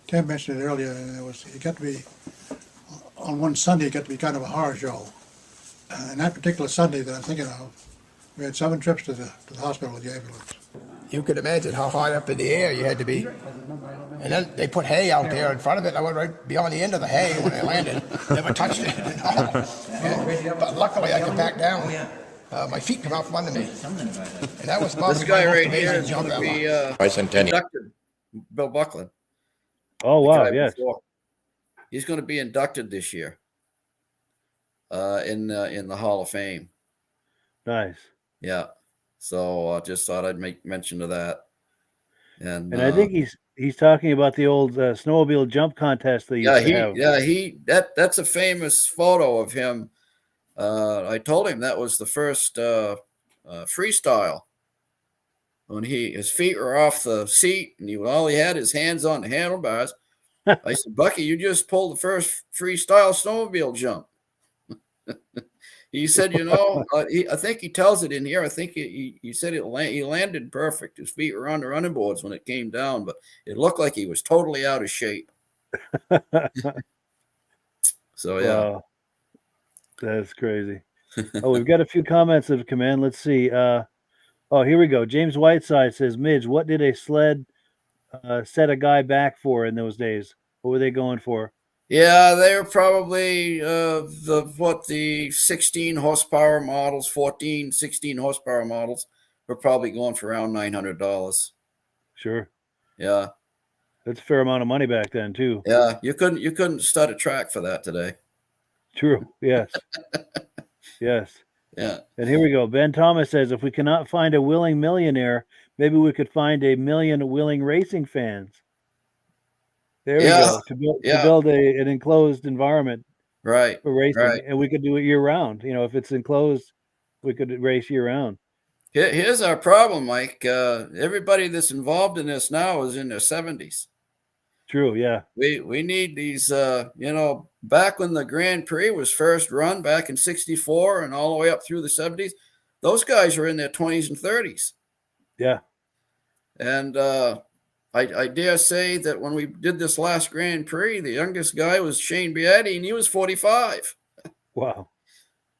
Tim mentioned it earlier, and it got to be, on one Sunday, it got to be kind of a horror show. And that particular Sunday that I'm thinking of, we had 7 trips to the hospital with the ambulance. You could imagine how high up in the air you had to be. And then they put hay out there in front of it. I went right beyond the end of the hay when I landed. Never touched it at all. But luckily I could back down. My feet come out from under me. And that was probably this guy my most right here amazing is jump going to be Bicentennial. inducted. Bill Buckland. Oh, wow, yes. Before. He's going to be inducted this year in the Hall of Fame. Nice. Yeah. So I just thought I'd make mention of that. And I think he's talking about the old snowmobile jump contest that he used to have. That's a famous photo of him. I told him that was the first freestyle when his feet were off the seat and all he had his hands on the handlebars. I said, Bucky, you just pulled the first freestyle snowmobile jump. He said, I think he tells it in here. I think he said he landed perfect. His feet were on the running boards when it came down, but it looked like he was totally out of shape. So, yeah. Wow. That's crazy. Oh, we've got a few comments that have come in. Let's see. Here we go. James Whiteside says, Midge, what did a sled set a guy back for in those days? What were they going for? Yeah, they were probably the 16 horsepower models, 14, 16 horsepower models were probably going for around $900. Sure. Yeah. That's a fair amount of money back then too. Yeah, you couldn't start a track for that today. True. Yes. Yes. Yeah. And here we go. Ben Thomas says, if we cannot find a willing millionaire, maybe we could find a million willing racing fans. There we go. To build an enclosed environment, right, for racing, right. and we could do it year round. You know, if it's enclosed, we could race year round. Here's our problem, Mike. Everybody that's involved in this now is in their 70s. True. Yeah. We need these. You know, back when the Grand Prix was first run back in '64 and all the way up through the 70s, those guys were in their 20s and 30s. Yeah. And I dare say that when we did this last Grand Prix, the youngest guy was Shane Beatty, and he was 45. Wow.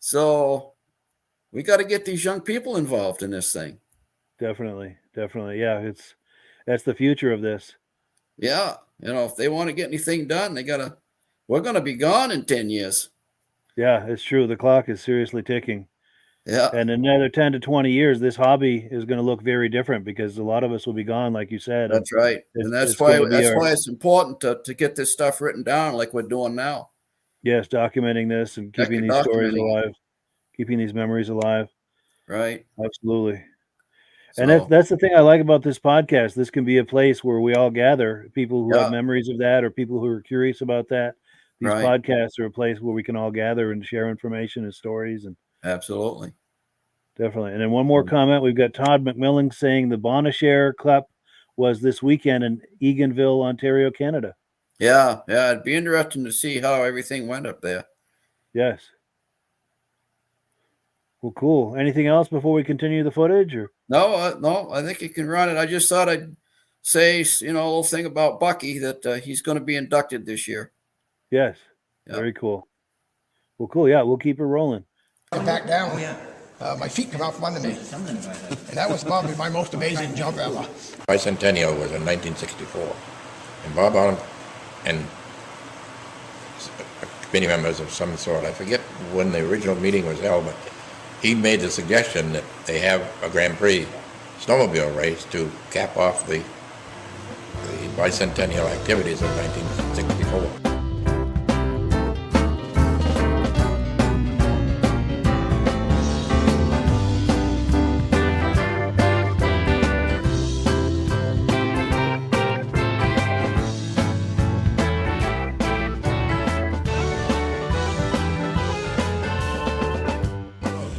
So we got to get these young people involved in this thing. Definitely. Definitely. Yeah. That's the future of this. Yeah. You know, if they want to get anything done, we're going to be gone in 10 years. Yeah, it's true. The clock is seriously ticking. Yeah. And another 10 to 20 years, this hobby is going to look very different because a lot of us will be gone, like you said. That's right. And that's why it's important to get this stuff written down like we're doing now. Yes, documenting this and keeping these stories alive, keeping these memories alive. Right. Absolutely. And that's the thing I like about this podcast. This can be a place where we all gather, people who have memories of that or people who are curious about that. These podcasts are a place where we can all gather and share information and stories. And absolutely. Definitely. And then one more comment. We've got Todd McMillan saying the Bonashare Cup was this weekend in Eganville, Ontario, Canada. Yeah. Yeah. It'd be interesting to see how everything went up there. Yes. Well, cool. Anything else before we continue the footage? Or no, I think you can run it. I just thought I'd say, a little thing about Bucky that he's going to be inducted this year. Yes. Yep. Very cool. Well, cool. Yeah, we'll keep it rolling. Get back down. My feet come out from under me. And that was probably my most amazing jump ever. Bicentennial was in 1964. And Bob Allen and committee members of some sort, I forget when the original meeting was held, but he made the suggestion that they have a Grand Prix snowmobile race to cap off the bicentennial activities of 1964.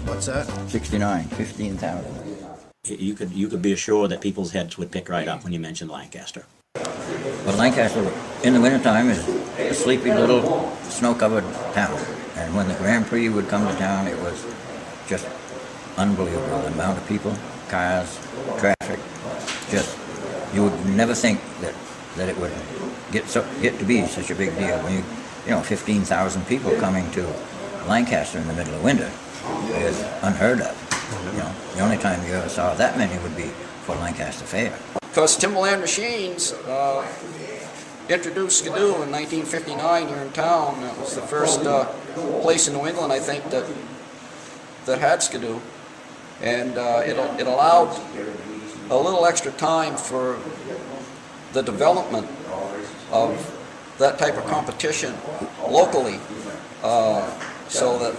What's that? 69, 15,000. You could be assured that people's heads would pick right up when you mentioned Lancaster. Well, Lancaster in the wintertime is a sleepy little snow-covered town. And when the Grand Prix would come to town, it was just unbelievable. The amount of people, cars, traffic, just, you would never think that it would get to be such a big deal. When 15,000 people coming to Lancaster in the middle of winter is unheard of. The only time you ever saw that many would be for Lancaster Fair. Because Timberland Machines introduced Skidoo in 1959 here in town. It was the first place in New England, I think, that had Skidoo. And it allowed a little extra time for the development of that type of competition locally, so that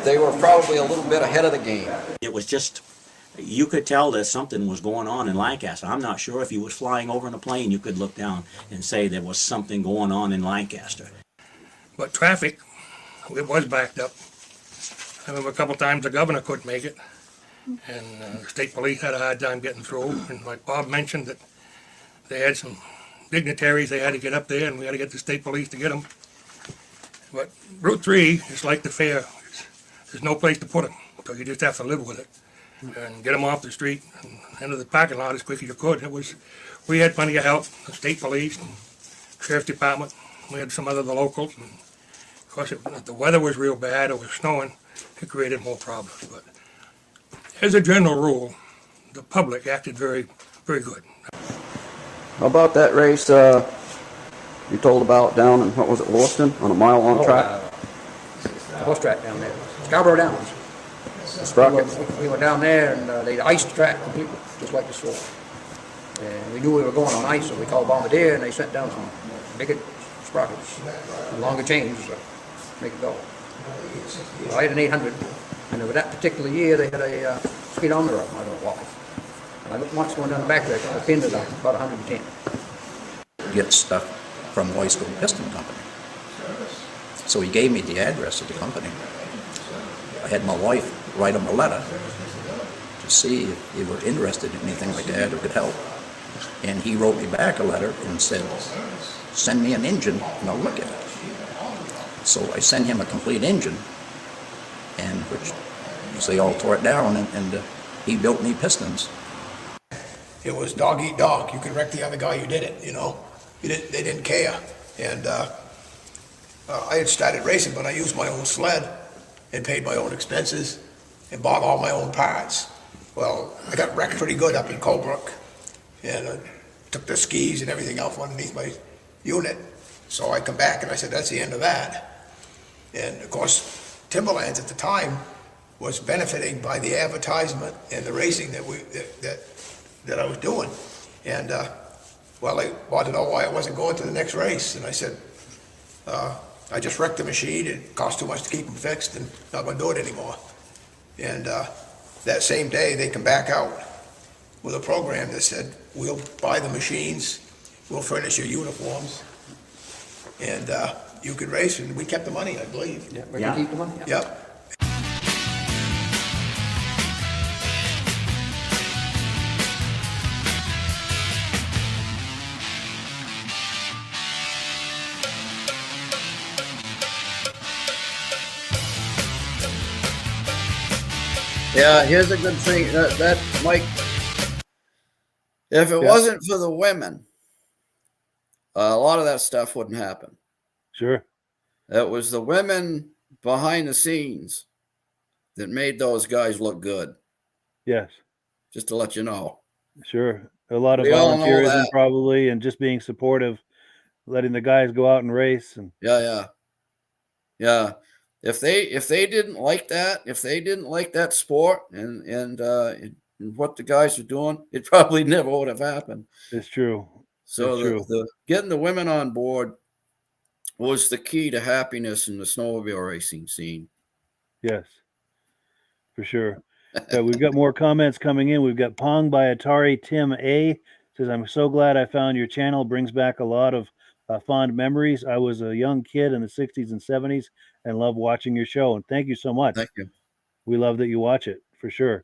they were probably a little bit ahead of the game. It was just, you could tell that something was going on in Lancaster. I'm not sure if you was flying over in a plane, you could look down and say there was something going on in Lancaster. But traffic, it was backed up. I remember a couple times the governor couldn't make it, and the state police had a hard time getting through. And like Bob mentioned, that they had some dignitaries they had to get up there, and we had to get the state police to get them. But Route 3 is like the fair. There's no place to put them, so you just have to live with it and get them off the street and into the parking lot as quick as you could. We had plenty of help, the state police, and sheriff's department. We had some other the locals. And of course, if the weather was real bad, it was snowing, it created more problems. But as a general rule, the public acted very, very good. How about that race you told about down in, what was it, Lewiston, on a mile-long track? Horse track down there, Scarborough Downs. Sprockets. We were down there and they iced the track for people, just like the store. And we knew we were going on ice, so we called Bombardier, and they sent down some bigger sprockets, longer chains to make it go. Well, I had an 800, and over that particular year, they had a speedometer up. I don't know why. And I looked once going down the back there, I pinned it up about 110. Get stuff from Loystow Piston Company. So he gave me the address of the company. I had my wife write him a letter to see if they were interested in anything like that or could help. And he wrote me back a letter and said, send me an engine and I'll look at it. So I sent him a complete engine, and which they all tore it down, and he built me pistons. It was dog eat dog. You could wreck the other guy who did it, you know. They didn't care. And I had started racing, but I used my own sled and paid my own expenses and bought all my own parts. Well, I got wrecked pretty good up in Colebrook, and I took the skis and everything else underneath my unit. So I come back and I said, that's the end of that. And of course, Timberlands at the time was benefiting by the advertisement and the racing that I was doing. And well, they wanted to know why I wasn't going to the next race. And I said, I just wrecked the machine. It cost too much to keep them fixed and not going to do it anymore. And that same day, they come back out with a program that said, we'll buy the machines, we'll furnish your uniforms, and you could race. And we kept the money, I believe. Yeah, we could keep the money. Yeah. Yep. Yeah, here's a good thing that Mike, if it wasn't for the women, a lot of that stuff wouldn't happen. Sure. It was the women behind the scenes that made those guys look good. Yes. Just to let you know. Sure. A lot of We all know volunteerism that. probably, and just being supportive, letting the guys go out and race. And Yeah. If they didn't like that, if they didn't like that sport and what the guys are doing, it probably never would have happened. It's true. So It's true. the getting the women on board was the key to happiness in the snowmobile racing scene. Yes, for sure. We've got more comments coming in. We've got Pong by Atari Tim A. Says, I'm so glad I found your channel. Brings back a lot of fond memories. I was a young kid in the 60s and 70s and love watching your show. And thank you so much. Thank you. We love that you watch it, for sure.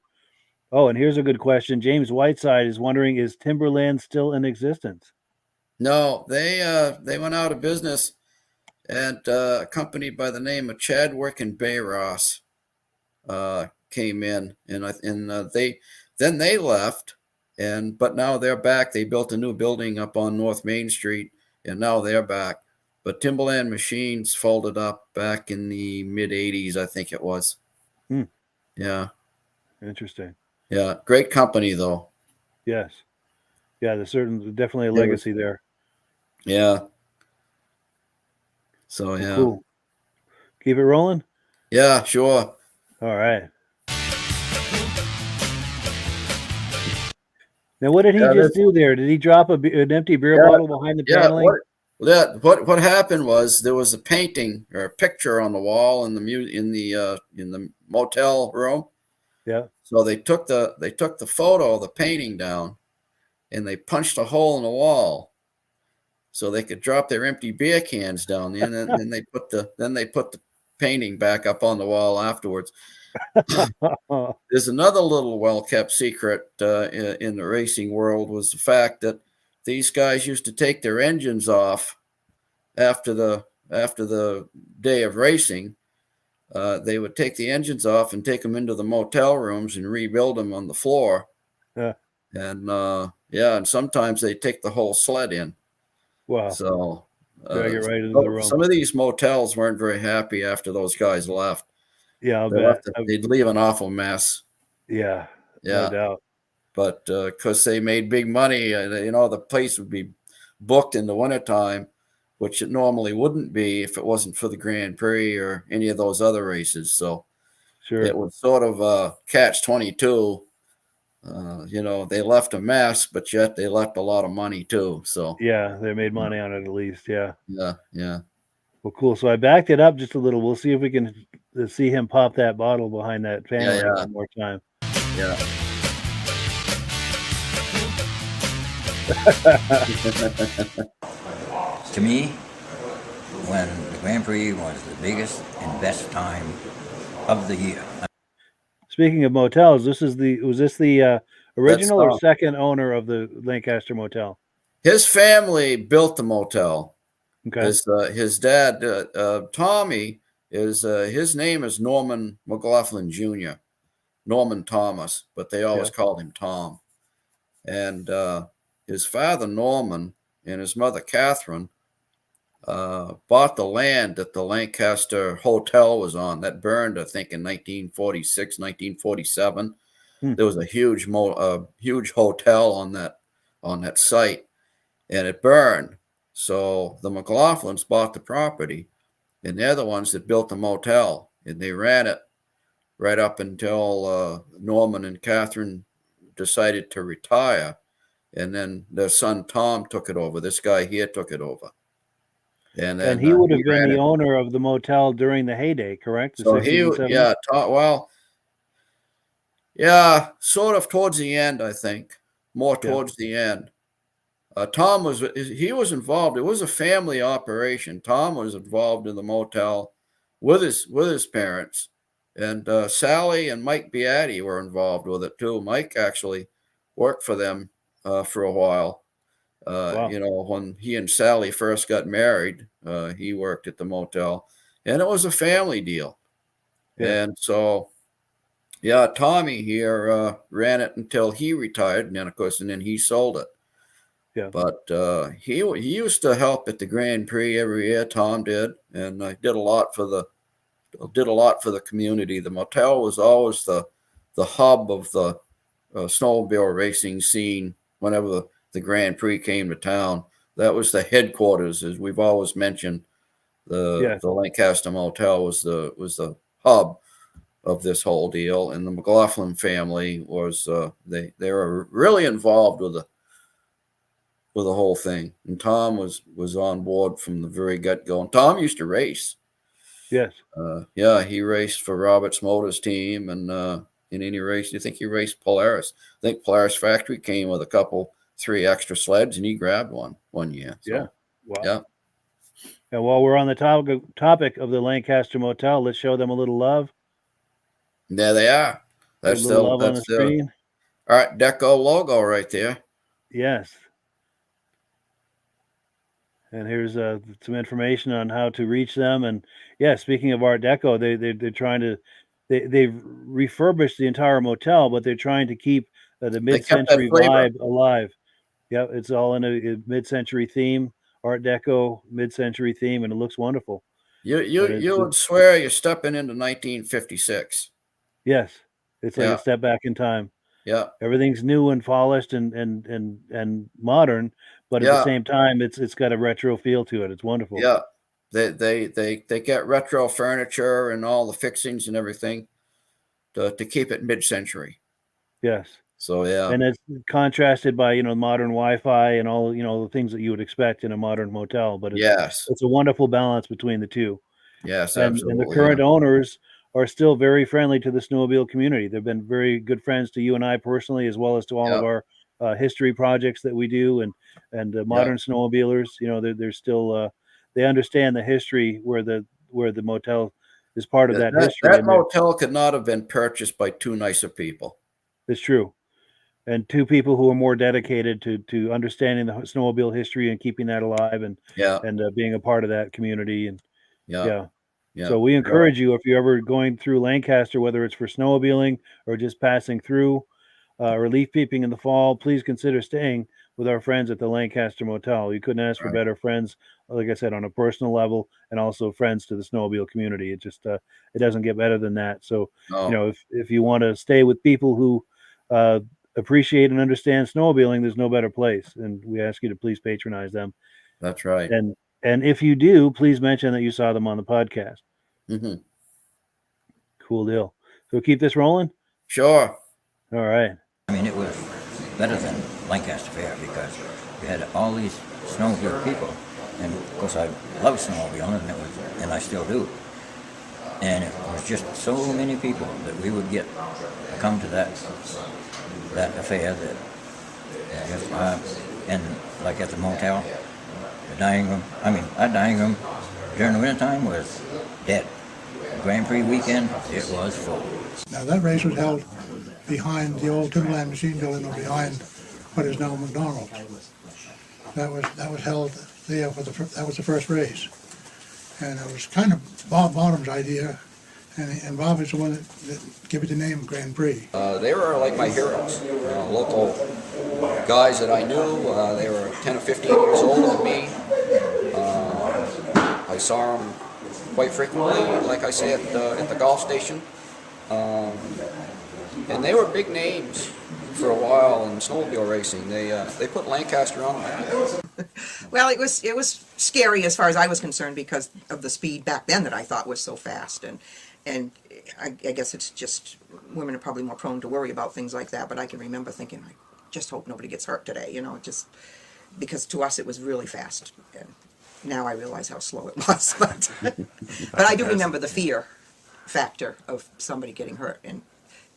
Oh, and here's a good question. James Whiteside is wondering, is Timberland still in existence? No, they went out of business, and a company by the name of Chadwick and Bayross came in, and they left, but now they're back. They built a new building up on North Main Street, and now they're back. But Timberland Machines folded up back in the mid 80s, I think it was. Yeah. Interesting. Yeah. Great company though. Yes. Yeah, there's definitely a legacy there. Yeah. So yeah. Cool. Keep it rolling? Yeah, sure. All right. Now, what did he just do there? Did he drop an empty beer bottle behind the paneling? What happened was there was a painting or a picture on the wall in the motel room. Yeah. So they took the photo of the painting down, and they punched a hole in the wall, so they could drop their empty beer cans down there, and then they put the painting back up on the wall afterwards. There's another little well-kept secret in the racing world, was the fact that these guys used to take their engines off after the day of racing. They would take the engines off and take them into the motel rooms and rebuild them on the floor. Yeah. And sometimes they take the whole sled in. Wow. So drag it right into the room. Some of these motels weren't very happy after those guys left. Yeah, I'll bet. They'd leave an awful mess. Yeah. Yeah. No doubt. But because they made big money, the place would be booked in the wintertime, which it normally wouldn't be if it wasn't for the Grand Prix or any of those other races. So sure, it was sort of catch-22. You know, they left a mess, but yet they left a lot of money too. So Yeah, they made money on it at least. Yeah. yeah, yeah. Well, cool. So I backed it up just a little. We'll see if we can see him pop that bottle behind that fan Yeah, light yeah. one more time. Yeah. To me, when the Grand Prix was the biggest and best time of the year. Speaking of motels, was this the original or Tom. second owner of the Lancaster Motel? His family built the motel. Okay. His dad, Tommy, his name is Norman McLaughlin Jr., Norman Thomas, but they always called him Tom. And his father, Norman, and his mother, Catherine, bought the land that the Lancaster Hotel was on. That burned, I think, in 1946, 1947. There was a huge hotel on that site, and it burned. So the McLaughlins bought the property, and they're the ones that built the motel, and they ran it right up until Norman and Catherine decided to retire, and then their son Tom took it over. This guy here took it over, and then he would have been ran the it. owner of the motel during the heyday, correct? The So 60s and 70s? Sort of towards the end, I think, more towards the end. Tom was involved. It was a family operation. Tom was involved in the motel with his parents, and Sally and Mike Beatty were involved with it too. Mike actually worked for them for a while. You know, when he and Sally first got married, he worked at the motel, and it was a family deal. Yeah. And so, Tommy here ran it until he retired, and then of course, and then he sold it. Yeah. But he used to help at the Grand Prix every year. Tom did, and did a lot for the community. The motel was always the hub of the snowmobile racing scene. Whenever the Grand Prix came to town, that was the headquarters. As we've always mentioned, the Lancaster Motel was the hub of this whole deal. And the McLaughlin family was they were really involved with the whole thing. And Tom was on board from the very get-go. And Tom used to race. Yes. He raced for Roberts Motors team, and in any race, I think he raced Polaris. I think Polaris Factory came with 3 extra sleds, and he grabbed one year. So, yeah. Wow. Yeah. And while we're on the topic of the Lancaster Motel, let's show them a little love. There they are. That's a little love on the screen. Art Deco logo right there. Yes. And here's some information on how to reach them. And speaking of Art Deco, they're trying to they've refurbished the entire motel, but they're trying to keep the mid-century vibe alive. Yeah, it's all in a mid-century theme, Art Deco mid-century theme, and it looks wonderful. You would swear you're stepping into 1956. Yes, it's like a step back in time. Yeah, everything's new and polished and modern, but at the same time, it's got a retro feel to it. It's wonderful. Yeah, they get retro furniture and all the fixings and everything to keep it mid-century. Yes. So and it's contrasted by modern Wi-Fi and all the things that you would expect in a modern motel. But it's a wonderful balance between the two. Yes, and absolutely. And the current owners are still very friendly to the snowmobile community. They've been very good friends to you and I personally, as well as to all of our history projects that we do, and modern snowmobilers. They're still they understand the history where the motel is part of that history. That motel could not have been purchased by 2 nicer people. It's true. And 2 people who are more dedicated to understanding the snowmobile history and keeping that alive, and being a part of that community. And so we encourage you, if you're ever going through Lancaster, whether it's for snowmobiling or just passing through, or leaf peeping in the fall, please consider staying with our friends at the Lancaster Motel. You couldn't ask for better friends, like I said, on a personal level, and also friends to the snowmobile community. It just it doesn't get better than that. So if you want to stay with people who appreciate and understand snowmobiling, there's no better place, and we ask you to please patronize them. That's right. And if you do, please mention that you saw them on the podcast. Mm-hmm. Cool deal. So keep this rolling. Sure. All right. I mean, it was better than Lancaster Fair because you had all these snowmobile people, and of course I love snowmobiling, and I still do. And it was just so many people that we would get to come to that affair that just, and like at the motel, the dining room. I mean, our dining room during the wintertime was dead. Grand Prix weekend, it was full. Now that race was held behind the old Timberland machine building, or behind what is now McDonald's. That was held there that was the first race, and it was kind of Bob Bottom's idea, and Bob is the one that gave it the name Grand Prix. They were like my heroes, local guys that I knew. They were 10 or 15 years older than me. I saw them quite frequently, like I say, at the golf station. And they were big names for a while in snowmobile racing. They put Lancaster on the map. Well, it was scary as far as I was concerned because of the speed back then that I thought was so fast, and I guess it's just women are probably more prone to worry about things like that. But I can remember thinking, I just hope nobody gets hurt today, you know, just because to us it was really fast. And now I realize how slow it was, but I do remember the fear factor of somebody getting hurt. And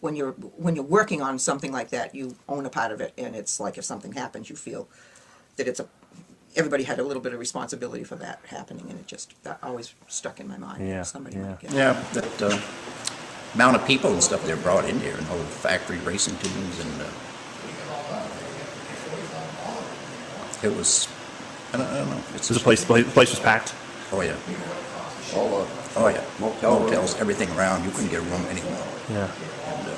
when you're working on something like that, you own a part of it, and it's like if something happens, you feel that everybody had a little bit of responsibility for that happening, and that always stuck in my mind. Yeah, somebody might get that amount of people and stuff they're brought in here, and whole factory racing teams, and it was, I don't know. The place was packed. Oh yeah. Oh yeah. Motels, everything around. You couldn't get a room anywhere. Yeah. And,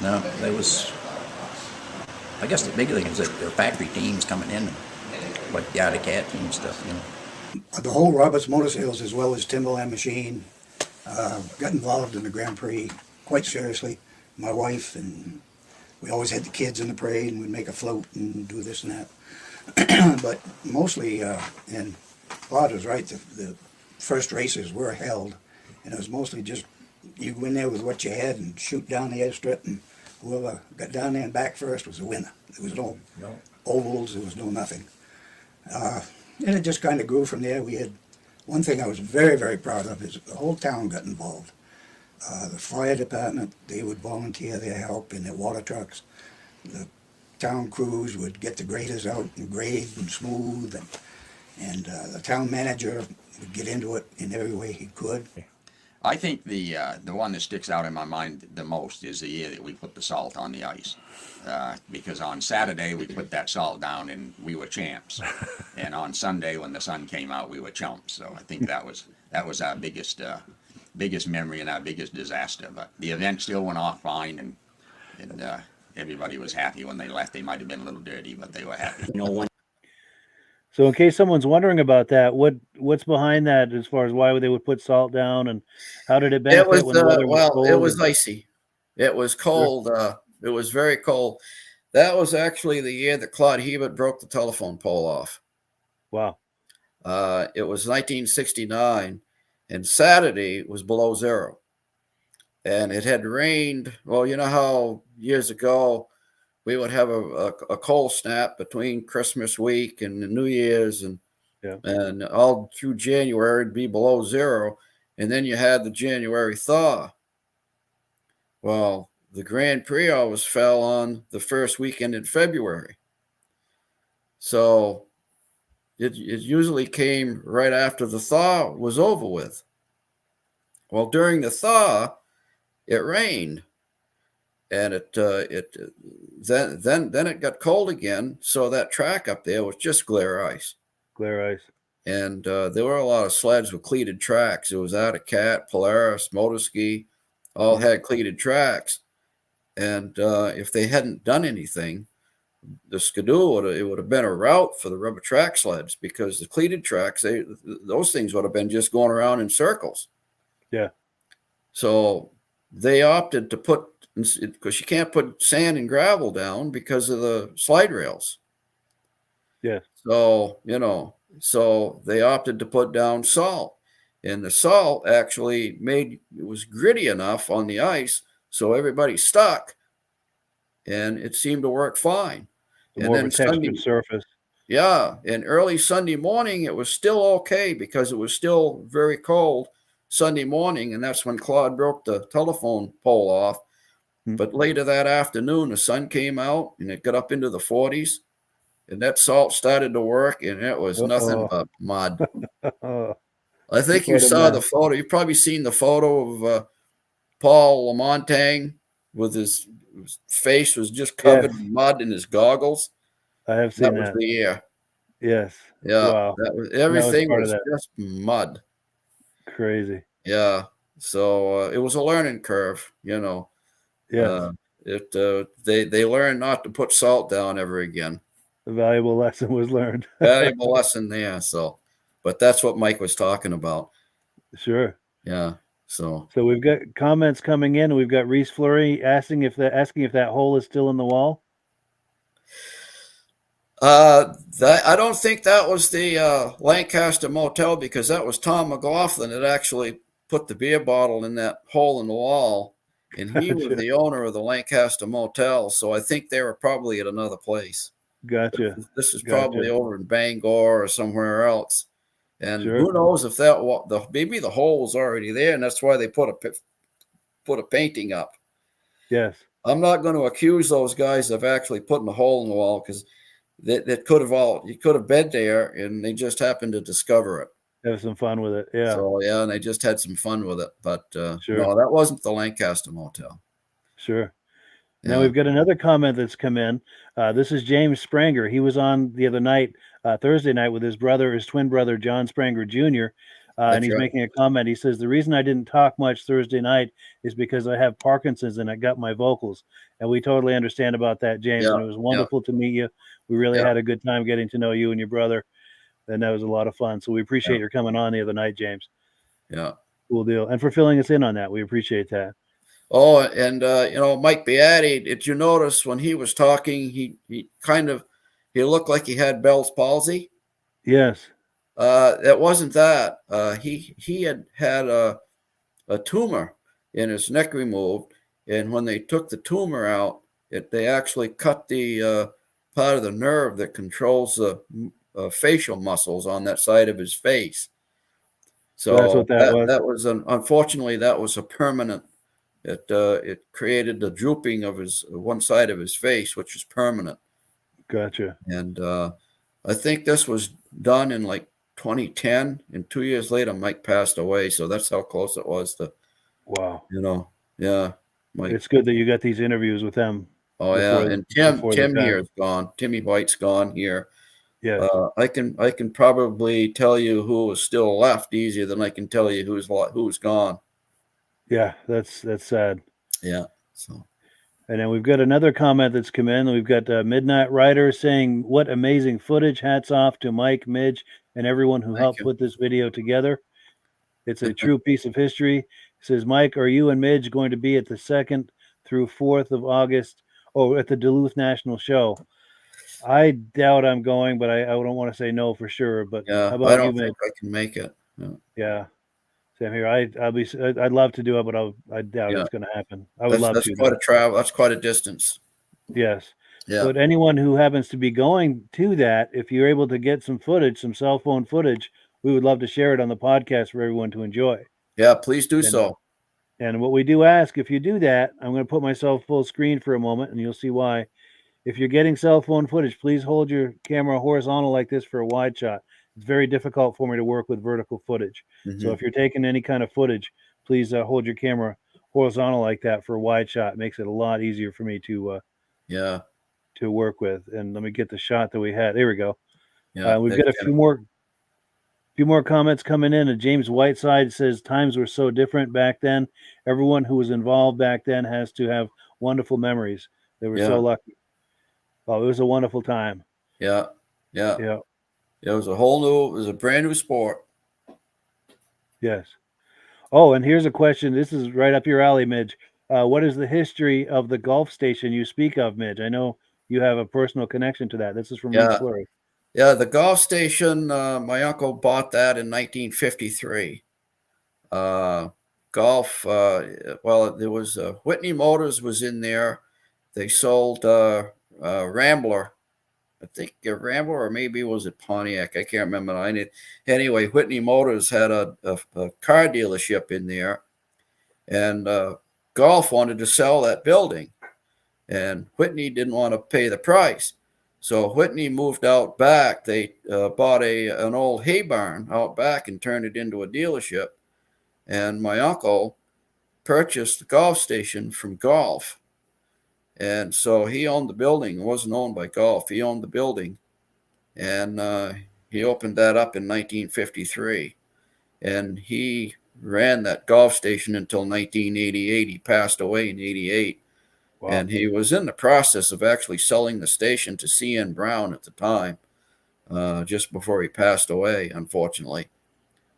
no, there was. I guess the big thing is that there are factory teams coming in, like the Out of Cat team stuff. You know. The whole Roberts Motor Sales, as well as Timberland Machine, got involved in the Grand Prix quite seriously. My wife, and we always had the kids in the parade, and we'd make a float and do this and that. But mostly, and Rod was right, the first races were held, and it was mostly just you go in there with what you had and shoot down the edge strip, and whoever got down there and back first was the winner. There was no ovals, there was no nothing. And it just kind of grew from there. We had one thing I was very, very proud of is the whole town got involved. The fire department, they would volunteer their help in their water trucks. The town crews would get the graders out and grade and smooth, and the town manager would get into it in every way he could. I think the one that sticks out in my mind the most is the year that we put the salt on the ice. Because on Saturday we put that salt down and we were champs. And on Sunday when the sun came out we were chumps. So I think that was our biggest memory and our biggest disaster. But the event still went off fine, and everybody was happy when they left. They might have been a little dirty, but they were happy. So in case someone's wondering about that, what's behind that as far as why they would put salt down, and how did it benefit? It was, it was icy. It was cold. It was very cold. That was actually the year that Claude Hebert broke the telephone pole off. Wow. It was 1969, and Saturday was below zero. And it had rained. Well, you know how years ago we would have a cold snap between Christmas week and New Year's, and all through January it'd be below zero, and then you had the January thaw. Well, the Grand Prix always fell on the first weekend in February, so it usually came right after the thaw was over with. Well, during the thaw, it rained. And then it got cold again, so that track up there was just glare ice. Glare ice. And there were a lot of sleds with cleated tracks. It was Out of Cat, Polaris, Motorski, all had cleated tracks. And if they hadn't done anything, the Skidoo would have been a route for the rubber track sleds, because the cleated tracks, those things would have been just going around in circles. Yeah. So they opted to put, because you can't put sand and gravel down because of the slide rails. Yeah. So, so they opted to put down salt. And the salt actually it was gritty enough on the ice, so everybody stuck. and it seemed to work fine. And More of then a textured surface. yeah, and early Sunday morning, it was still okay because it was still very cold Sunday morning, and that's when Claude broke the telephone pole off. But later that afternoon, the sun came out, and it got up into the 40s, and that salt started to work, and it was nothing but mud. I think you saw the photo. You've probably seen the photo of Paul Lamontagne with his face was just covered in mud in his goggles. I have seen That was the year. Yes. Yeah. Wow. That was, That was everything part of was that. just mud. Crazy. Yeah. So it was a learning curve, you know. Yes. They learned not to put salt down ever again. A valuable lesson was learned. Valuable lesson there. So, but that's what Mike was talking about. Sure. Yeah. So we've got comments coming in. We've got Reese Fleury asking if that hole is still in the wall. I don't think that was the Lancaster Motel, because that was Tom McLaughlin that actually put the beer bottle in that hole in the wall, and he was the owner of the Lancaster Motel. So I think they were probably at another place. Gotcha. This is probably over in Bangor or somewhere else. And Sure. who knows if maybe the hole was already there, and that's why they put a painting up. Yes. I'm not going to accuse those guys of actually putting a hole in the wall, because that could have you could have been there, and they just happened to discover it. Have some fun with it. Yeah. So yeah, and they just had some fun with it. But Sure. no, that wasn't the Lancaster Motel. Sure. Yeah. Now we've got another comment that's come in. This is James Spranger. He was on the other night, Thursday night, with his twin brother, John Spranger Jr. And he's making a comment. He says, the reason I didn't talk much Thursday night is because I have Parkinson's and I got my vocals. And we totally understand about that, James. Yeah. And it was wonderful to meet you. We really had a good time getting to know you and your brother. And that was a lot of fun. So we appreciate your coming on the other night, James. Yeah. Cool deal. And for filling us in on that. We appreciate that. Oh, and Mike Beatty, did you notice when he was talking, he looked like he had Bell's palsy? Yes. That wasn't that. He had a tumor in his neck removed, and when they took the tumor out, they actually cut the part of the nerve that controls the facial muscles on that side of his face. So that's what that was. That was unfortunately that was a permanent. It created the drooping of one side of his face, which is permanent. Gotcha. And I think this was done in like 2010, and 2 years later, Mike passed away. So that's how close it was to. Wow. Yeah. Mike. It's good that you got these interviews with them. Oh yeah, and Tim here is gone. Timmy White's gone here. Yes. I can probably tell you who is still left easier than I can tell you who's gone. Yeah, that's sad. Yeah. So. And then we've got another comment that's come in. We've got Midnight Rider saying, "What amazing footage! Hats off to Mike, Midge, and everyone who helped put this video together. It's a true piece of history." He says, "Mike, are you and Midge going to be at the 2nd through 4th of August, at the Duluth National Show?" I doubt I'm going, but I don't want to say no for sure. But yeah, how about I don't you, think I can make it. Yeah. Same here. I'd love to do it, but I doubt it's going to happen. I would love to. That's quite a travel. That's quite a distance. Yes. Yeah. But anyone who happens to be going to that, if you're able to get some footage, some cell phone footage, we would love to share it on the podcast for everyone to enjoy. Yeah, please do so. And what we do ask, if you do that, I'm going to put myself full screen for a moment, and you'll see why. If you're getting cell phone footage, please hold your camera horizontal like this for a wide shot. It's very difficult for me to work with vertical footage. So if you're taking any kind of footage, please hold your camera horizontal like that for a wide shot. It makes it a lot easier for me to work with. And let me get the shot that we had. There we go. Yeah, we've got a few more comments coming in. And James Whiteside says, times were so different back then. Everyone who was involved back then has to have wonderful memories. They were so lucky. Oh, it was a wonderful time. Yeah. It was a brand new sport. Yes. Oh, and here's a question. This is right up your alley, Midge. What is the history of the Gulf station you speak of, Midge? I know you have a personal connection to that. This is from Reese Fleury. Yeah, the Gulf station, my uncle bought that in 1953. Gulf, there was Whitney Motors was in there, they sold Rambler. I think a Rambler, or maybe it was a Pontiac. I can't remember. Anyway, Whitney Motors had a car dealership in there, and Golf wanted to sell that building, and Whitney didn't want to pay the price. So Whitney moved out back. They bought an old hay barn out back and turned it into a dealership. And my uncle purchased the Golf station from Golf. And so he owned the building. It wasn't owned by Golf. He owned the building. And he opened that up in 1953. And he ran that Golf station until 1988. He passed away in 88. Wow. And he was in the process of actually selling the station to C.N. Brown at the time, just before he passed away, unfortunately.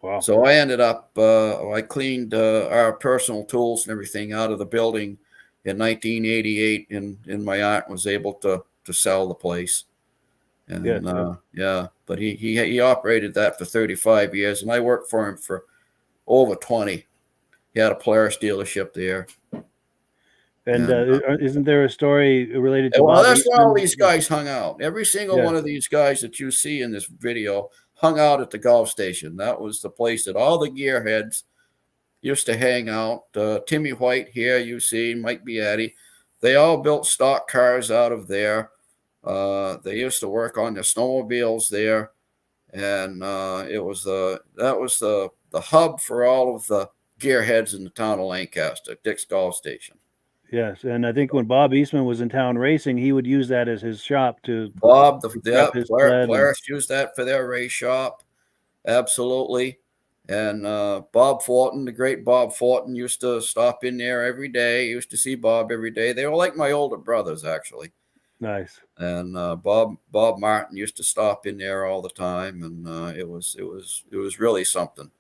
Wow. So I ended up, I cleaned our personal tools and everything out of the building in 1988, and my aunt was able to sell the place. And yeah, but he operated that for 35 years, and I worked for him for over 20. He had a Polaris dealership there. And isn't there a story related to? Well, Bob that's Eastman? where all these guys hung out. Every single one of these guys that you see in this video hung out at the Golf station. That was the place that all the gearheads used to hang out. Timmy White here, you see, Mike Beatty. They all built stock cars out of there. They used to work on the snowmobiles there, and that was the hub for all of the gearheads in the town of Lancaster, Dick's Golf Station. Yes, and I think when Bob Eastman was in town racing, he would use that as his shop to. Polaris used that for their race shop, absolutely. And Bob Fortin, the great Bob Fortin, used to stop in there every day. He used to see Bob every day. They were like my older brothers, actually. Nice. And Bob Martin used to stop in there all the time, and it was really something.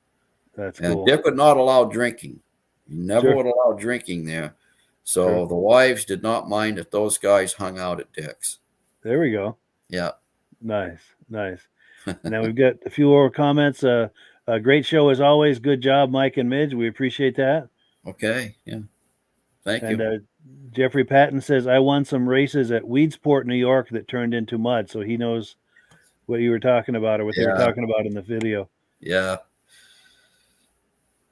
That's and cool. Dick would not allow drinking. He never would allow drinking there. So the wives did not mind that those guys hung out at Dick's. There we go. Yeah. Nice. And now we've got a few more comments. A great show as always. Good job, Mike and Midge. We appreciate that. Okay. Yeah. Thank you. And Jeffrey Patton says, I won some races at Weedsport, New York that turned into mud. So he knows what you were talking about or what they were talking about in the video. Yeah.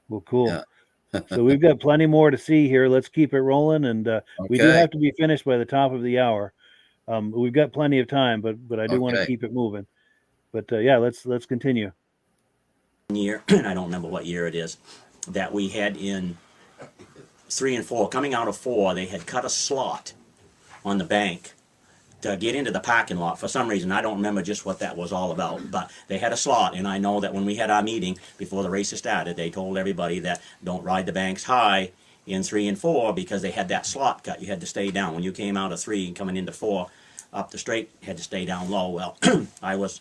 Well, cool. Yeah. So we've got plenty more to see here. Let's keep it rolling. And we do have to be finished by the top of the hour. We've got plenty of time, but I do want to keep it moving. But yeah, let's continue. Year, and I don't remember what year it is, that we had in 3 and 4, coming out of 4, they had cut a slot on the bank to get into the parking lot. For some reason, I don't remember just what that was all about, but they had a slot, and I know that when we had our meeting before the races started, they told everybody that don't ride the banks high in 3 and 4 because they had that slot cut. You had to stay down. When you came out of 3 and coming into 4, up the straight, you had to stay down low. Well, I was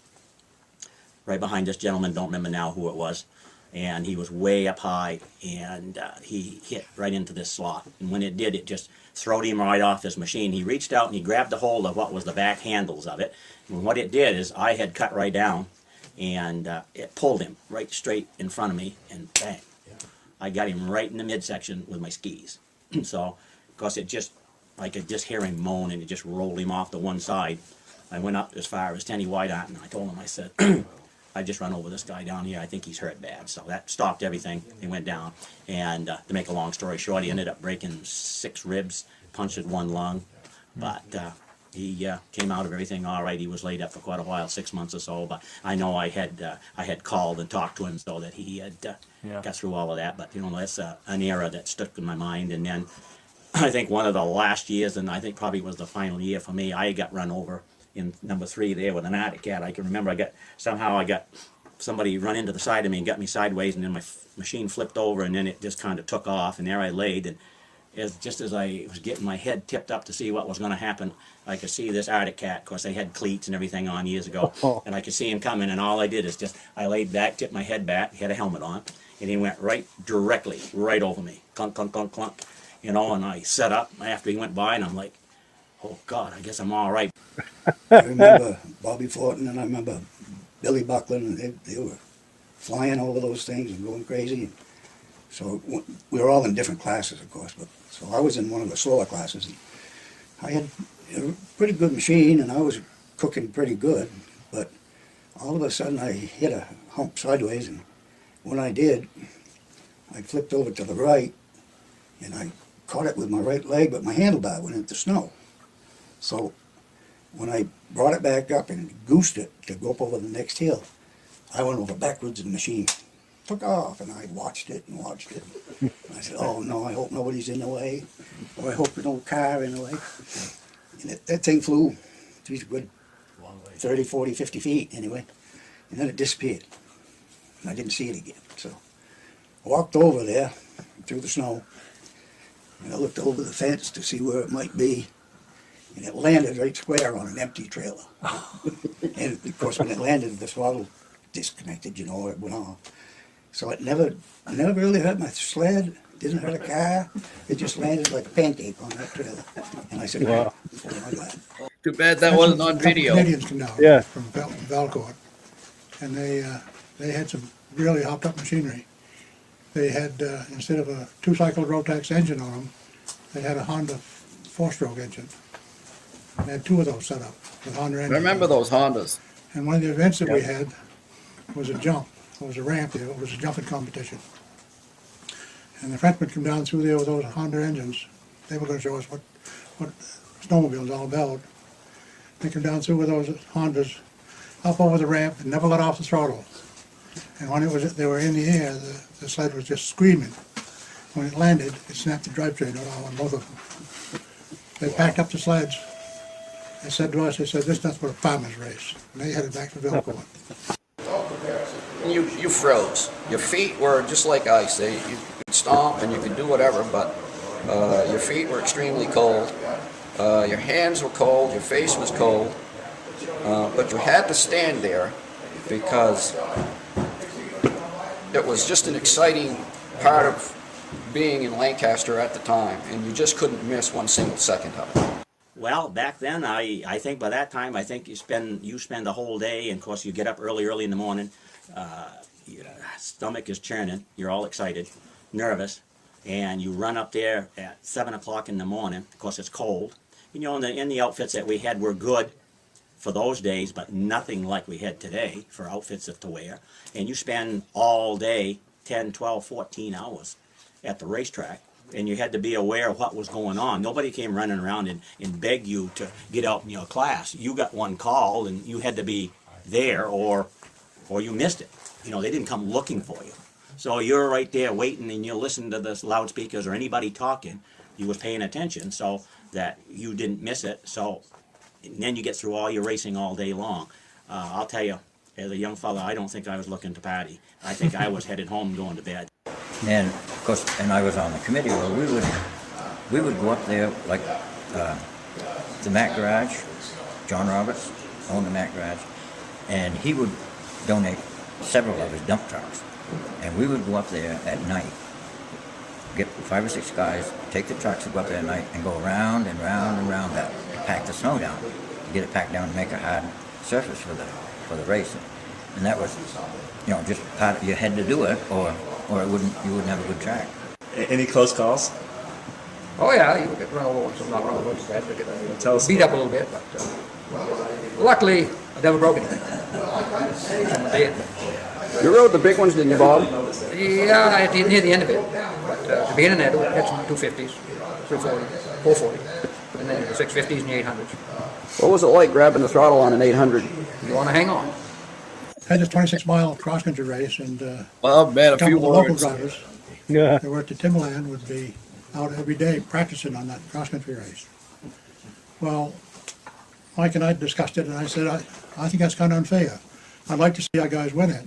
right behind this gentleman, don't remember now who it was, and he was way up high, and he hit right into this slot. And when it did, it just throwed him right off his machine. He reached out and he grabbed a hold of what was the back handles of it. And what it did is I had cut right down, and it pulled him right straight in front of me, and bang. I got him right in the midsection with my skis. So, of course, it just, I could just hear him moan, and it just rolled him off to one side. I went up as far as Tenny Whiteout, and I told him, I said, I just run over this guy down here. I think he's hurt bad. So that stopped everything. He went down. And to make a long story short, he ended up breaking 6 ribs, punctured 1 lung. But he came out of everything all right. He was laid up for quite a while, 6 months or so. But I know I had called and talked to him so that he had got through all of that. But, you know, that's an era that stuck in my mind. And then I think one of the last years, and I think probably was the final year for me, I got run over in number 3 there with an Arctic Cat. I can remember I got somebody run into the side of me and got me sideways, and then my machine flipped over, and then it just kind of took off, and there I laid. And just as I was getting my head tipped up to see what was going to happen, I could see this Arctic Cat. Of course, they had cleats and everything on years ago, and I could see him coming, and all I did is I laid back, tipped my head back, he had a helmet on, and he went directly right over me, clunk, clunk, clunk, clunk, you know, and I set up after he went by, and I'm like, oh, God, I guess I'm all right. I remember Bobby Fortin, and I remember Billy Buckland, and they were flying over those things and going crazy. So we were all in different classes, of course. But so I was in one of the slower classes. And I had a pretty good machine and I was cooking pretty good, but all of a sudden I hit a hump sideways, and when I did, I flipped over to the right and I caught it with my right leg, but my handlebar went into snow. So when I brought it back up and goosed it to go up over the next hill, I went over backwards and the machine took off, and I watched it and watched it. And I said, oh no, I hope nobody's in the way, or I hope there's no car in the way. And that thing flew, geez, a good 30, 40, 50 feet anyway, and then it disappeared. And I didn't see it again. So I walked over there through the snow, and I looked over the fence to see where it might be, and it landed right square on an empty trailer. And of course when it landed, the throttle disconnected, you know, it went off. So it never really hurt my sled, didn't hurt a car, it just landed like a pancake on that trailer. And I said, wow. Oh my God. Too bad that wasn't on video. Canadians come down from Valcourt, and they had some really hopped up machinery. They had, instead of a 2-cycle Rotax engine on them, they had a Honda 4-stroke engine. They had 2 of those set up with Honda engines. I remember those Hondas. And one of the events that we had was a jump. It was a ramp there. It was a jumping competition. And the Frenchmen come down through there with those Honda engines. They were going to show us what snowmobile is all about. They come down through with those Hondas up over the ramp and never let off the throttle. And when they were in the air, the sled was just screaming. When it landed, it snapped the drivetrain out on both of them. They packed up the sleds. They said to us, they said, this is nothing but a farmer's race. And they headed back to Valcourt. You froze. Your feet were just like ice. You could stomp and you could do whatever, but your feet were extremely cold. Your hands were cold. Your face was cold. But you had to stand there because it was just an exciting part of being in Lancaster at the time, and you just couldn't miss one single second of it. Well, back then, I think by that time, I think you spend the whole day, and of course you get up early in the morning, your stomach is churning, you're all excited, nervous, and you run up there at 7 o'clock in the morning. Of course it's cold. You know, in the outfits that we had were good for those days, but nothing like we had today for outfits to wear. And you spend all day, 10, 12, 14 hours at the racetrack, and you had to be aware of what was going on. Nobody came running around and begged you to get out in your class. You got one call and you had to be there, or you missed it. You know, they didn't come looking for you. So you're right there waiting, and you listen to the loudspeakers or anybody talking. You was paying attention so that you didn't miss it. So and then you get through all your racing all day long. I'll tell you, as a young fella, I don't think I was looking to party. I think I was headed home going to bed. And of course, and I was on the committee where we would go up there, like the Mac Garage. John Roberts owned the Mac Garage, and he would donate several of his dump trucks, and we would go up there at night, get 5 or 6 guys, take the trucks and go up there at night and go round and round and round that to pack the snow down, to get it packed down and make a hard surface for the race. And that was, you know, just part of, you had to do it, or you wouldn't have a good track. Any close calls? Oh yeah, you would get run over once, not run over, bad to get beat up a little bit, but luckily I never broke anything. You rode the big ones, didn't you, Bob? Yeah, near the end of it. But at the beginning of it, we had some 250s, 340, 440, and then the 650s and the 800s. What was it like grabbing the throttle on an 800? You want to hang on. I had this 26-mile cross-country race, and well, man, a few of the local words. drivers that were at the Timberland would be out every day practicing on that cross-country race. Well, Mike and I discussed it, and I said, I think that's kind of unfair. I'd like to see our guys win it,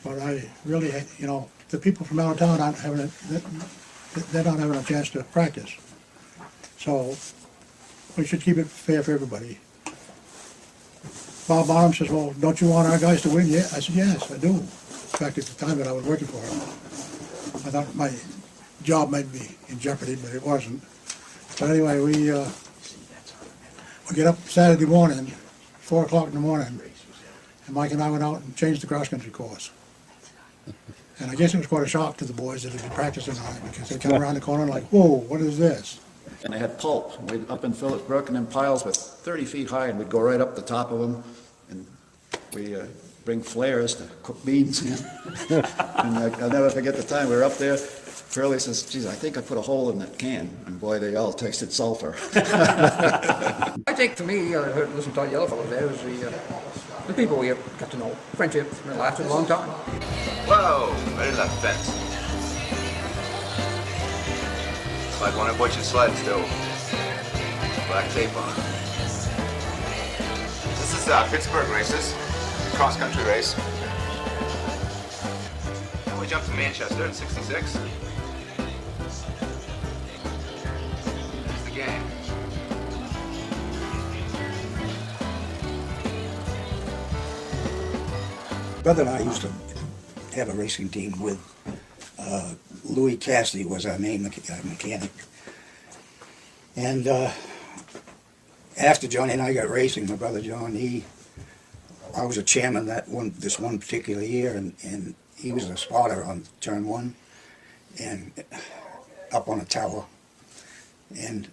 but I really, you know, the people from out of town aren't having they're not having a chance to practice. So we should keep it fair for everybody. Bob Bonham says, well, don't you want our guys to win? Yeah, I said, yes, I do. In fact, at the time that I was working for him, I thought my job might be in jeopardy, but it wasn't. So anyway, we get up Saturday morning, 4 o'clock in the morning, and Mike and I went out and changed the cross-country course. And I guess it was quite a shock to the boys that had been practicing on it, because they come around the corner like, whoa, what is this? And they had pulp. We'd up in Phillipsbrook, and then piles were 30 feet high, and we'd go right up the top of them, and we bring flares to cook beans in. And I'll never forget the time we were up there. Curly says, geez, I think I put a hole in that can. And boy, they all tasted sulfur. I think to me, I heard, listen to all the yellow fellows there, was the people we got to know. Friendship that lasted a long time. Whoa, right in that fence. It's like one of Butch's sleds, too. Black tape on it. This is Pittsburgh races, cross-country race. And we jumped to Manchester in '66. There's the gang. Brother and I used to have a racing team with Louis Cassidy was our main mechanic. And after Johnny and I got racing, my brother John, I was a chairman this one particular year, and he was a spotter on turn 1 and up on a tower. And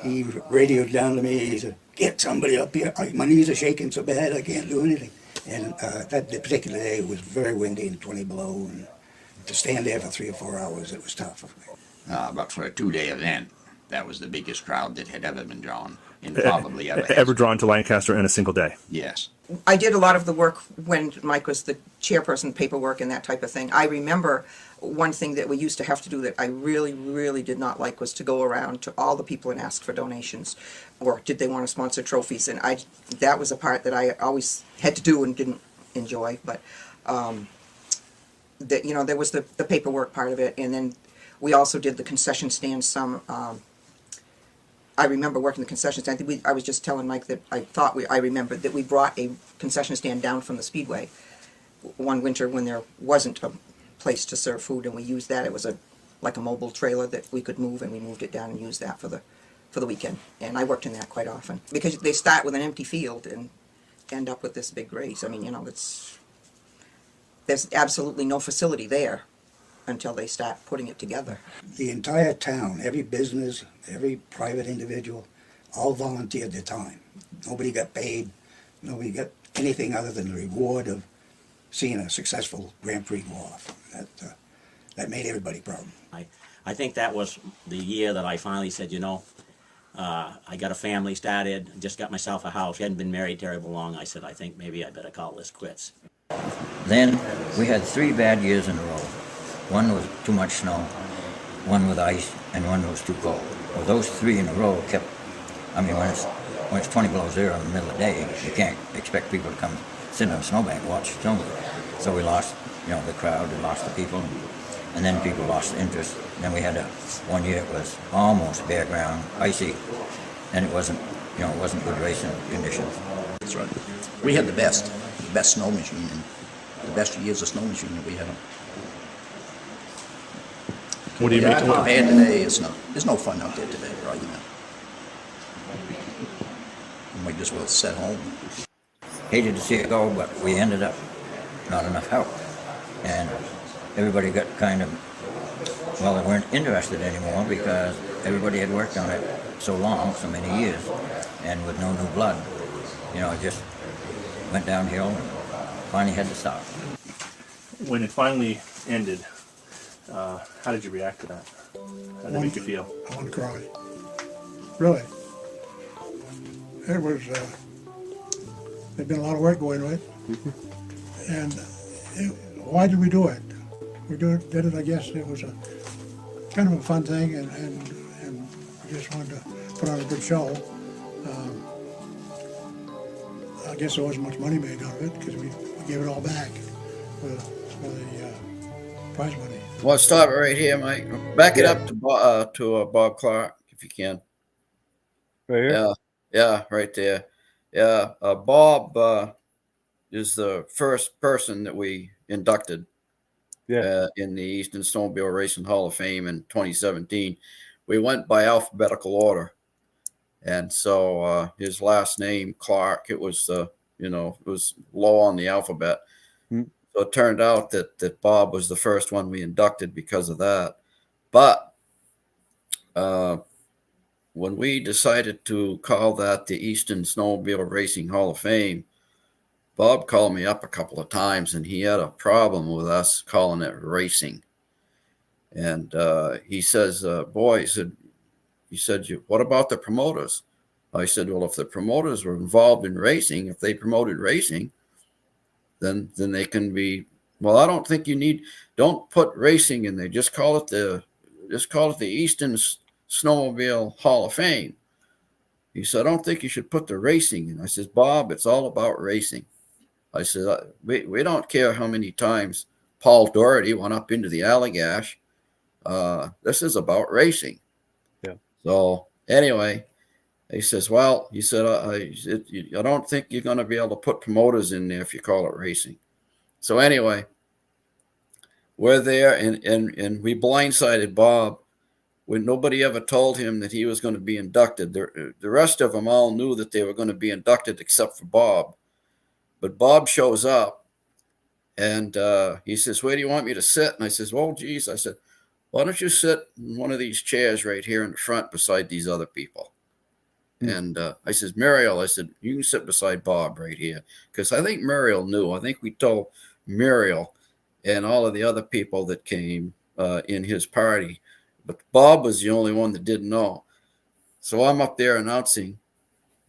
he radioed down to me, he said, get somebody up here, my knees are shaking so bad I can't do anything. And that particular day it was very windy and 20 below, and to stand there for 3 or 4 hours, it was tough. But for a 2-day event, that was the biggest crowd that had ever been drawn, and probably ever has. Ever drawn to Lancaster in a single day? Yes. I did a lot of the work when Mike was the chairperson, paperwork and that type of thing. I remember one thing that we used to have to do that I really, really did not like was to go around to all the people and ask for donations, or did they want to sponsor trophies, and that was a part that I always had to do and didn't enjoy. But that, you know, there was the paperwork part of it, and then we also did the concession stand. I remember working the concession stand. I was just telling Mike that I remembered that we brought a concession stand down from the Speedway one winter when there wasn't a place to serve food, and we used that. It was like a mobile trailer that we could move, and we moved it down and used that for the weekend. And I worked in that quite often because they start with an empty field and end up with this big race. I mean, you know, there's absolutely no facility there until they start putting it together. The entire town, every business, every private individual, all volunteered their time. Nobody got paid. Nobody got anything other than the reward of seeing a successful Grand Prix go off. That made everybody proud. I think that was the year that I finally said, you know, I got a family started, just got myself a house, hadn't been married terribly long. I said, I think maybe I better call this quits. Then we had 3 bad years in a row. One was too much snow, one with ice, and one was too cold. Well, those 3 in a row kept, I mean, when it's 20 below 0 in the middle of the day, you can't expect people to come sit on a snowbank and watch snow. So we lost, you know, the crowd, we lost the people, and then people lost interest. Then we had one year it was almost bare ground, icy, and it wasn't good racing conditions. That's right. We had the best snow machine, and the best years of snow machine that we had. What do you mean? Compared today, there's no fun out there today, right? You know, you might just well sit home. Hated to see it go, but we ended up not enough help, and everybody got kind of, well, they weren't interested anymore because everybody had worked on it so long, so many years, and with no new blood, you know, it just went downhill and finally had to stop. When it finally ended, how did you react to that? How did it make you feel? I want to cry. Really. It was, there'd been a lot of work going with it. And why did we do it? We did it, I guess, it was a kind of a fun thing, and we just wanted to put on a good show. I guess there wasn't much money made out of it because we gave it all back for the prize money. Well, stop it right here, Mike. Back it up to Bob Clark, if you can. Right here? Yeah, right there. Yeah, Bob is the first person that we inducted in the Eastern Snowmobile Racing Hall of Fame in 2017. We went by alphabetical order. And so his last name, Clark, it was, it was low on the alphabet. So it turned out that Bob was the first one we inducted because of that. But when we decided to call that the Eastern Snowmobile Racing Hall of Fame, Bob called me up a couple of times, and he had a problem with us calling it racing. And he says, boy, he said, what about the promoters? I said, well, if the promoters were involved in racing, if they promoted racing, then they can be, well, I don't think don't put racing in there. Just call it the Eastern Snowmobile Hall of Fame. He said, I don't think you should put the racing in. I said, Bob, it's all about racing. I said, we don't care how many times Paul Doherty went up into the Allagash. This is about racing. Yeah. So anyway, he says, well, he said, I don't think you're going to be able to put promoters in there if you call it racing. So anyway, we're there, and we blindsided Bob when nobody ever told him that he was going to be inducted. The rest of them all knew that they were going to be inducted except for Bob. But Bob shows up, and he says, where do you want me to sit? And I says, well, geez. I said, why don't you sit in one of these chairs right here in the front beside these other people? And I says, Muriel, I said, you can sit beside Bob right here. Because I think Muriel knew. I think we told Muriel and all of the other people that came in his party. But Bob was the only one that didn't know. So I'm up there announcing,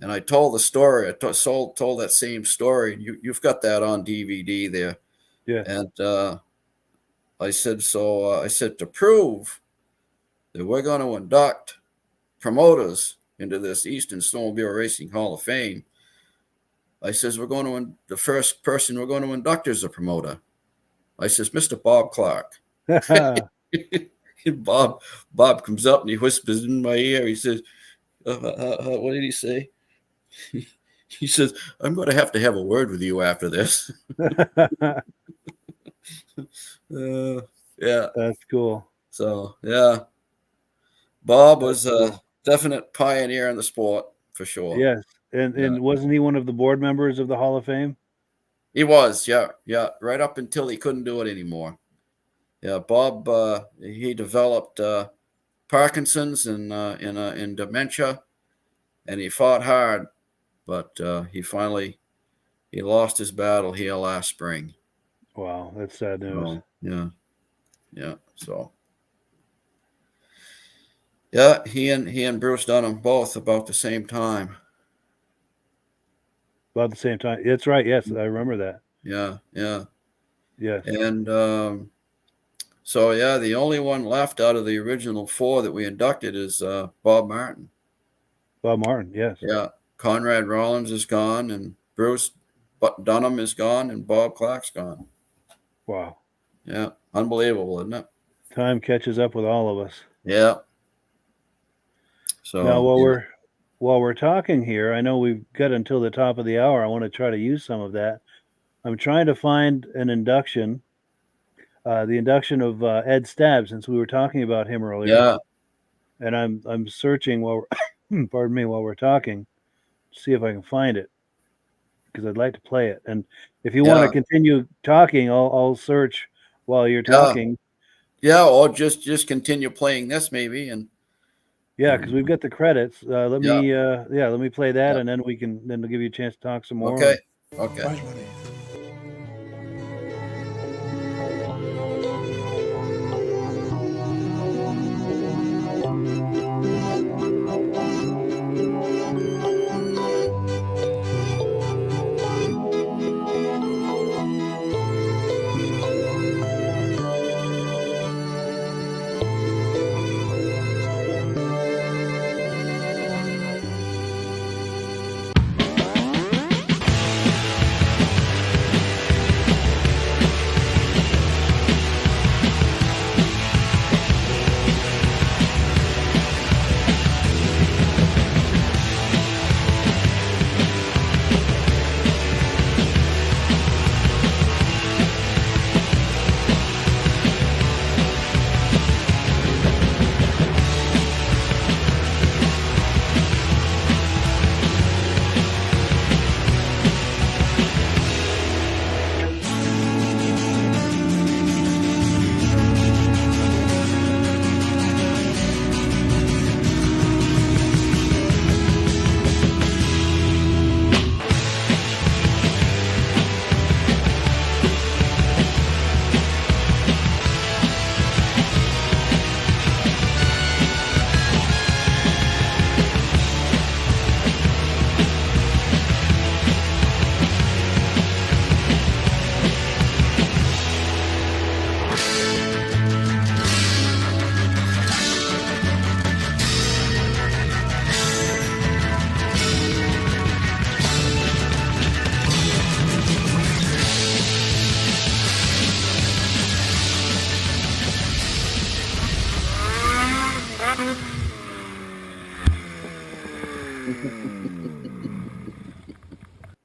and I told the story. I told that same story. You've got that on DVD there. Yeah. And I said, I said, to prove that we're going to induct promoters into this Eastern Snowmobile Racing Hall of Fame, I says, the first person we're going to induct is a promoter. I says, Mr. Bob Clark. Bob comes up and he whispers in my ear. He says, what did he say? He says, I'm going to have a word with you after this. Yeah. That's cool. So, yeah. Bob was a definite pioneer in the sport, for sure. Yes. And wasn't he one of the board members of the Hall of Fame? He was, yeah. Right up until he couldn't do it anymore. Yeah, Bob, he developed Parkinson's and dementia, and he fought hard, but he lost his battle here last spring. Wow, that's sad news. Yeah. So, yeah, he and Bruce Dunham both about the same time. About the same time. That's right. Yes, I remember that. Yeah. Yes. And so, yeah, the only one left out of the original 4 that we inducted is Bob Martin. Bob Martin, yes. Yeah. Conrad Rollins is gone, and Bruce Dunham is gone, and Bob Clark's gone. Wow. Yeah. Unbelievable, isn't it? Time catches up with all of us. Yeah. So now, while we're talking here, I know we've got until the top of the hour. I want to try to use some of that. I'm trying to find an induction, the induction of Ed Stabb, since we were talking about him earlier. Yeah. And I'm searching while we're talking, to see if I can find it, because I'd like to play it. And if you want to continue talking, I'll search while you're talking. Yeah, or just continue playing this maybe, and yeah, because we've got the credits. Let me play that, and then I'll give you a chance to talk some more. Okay.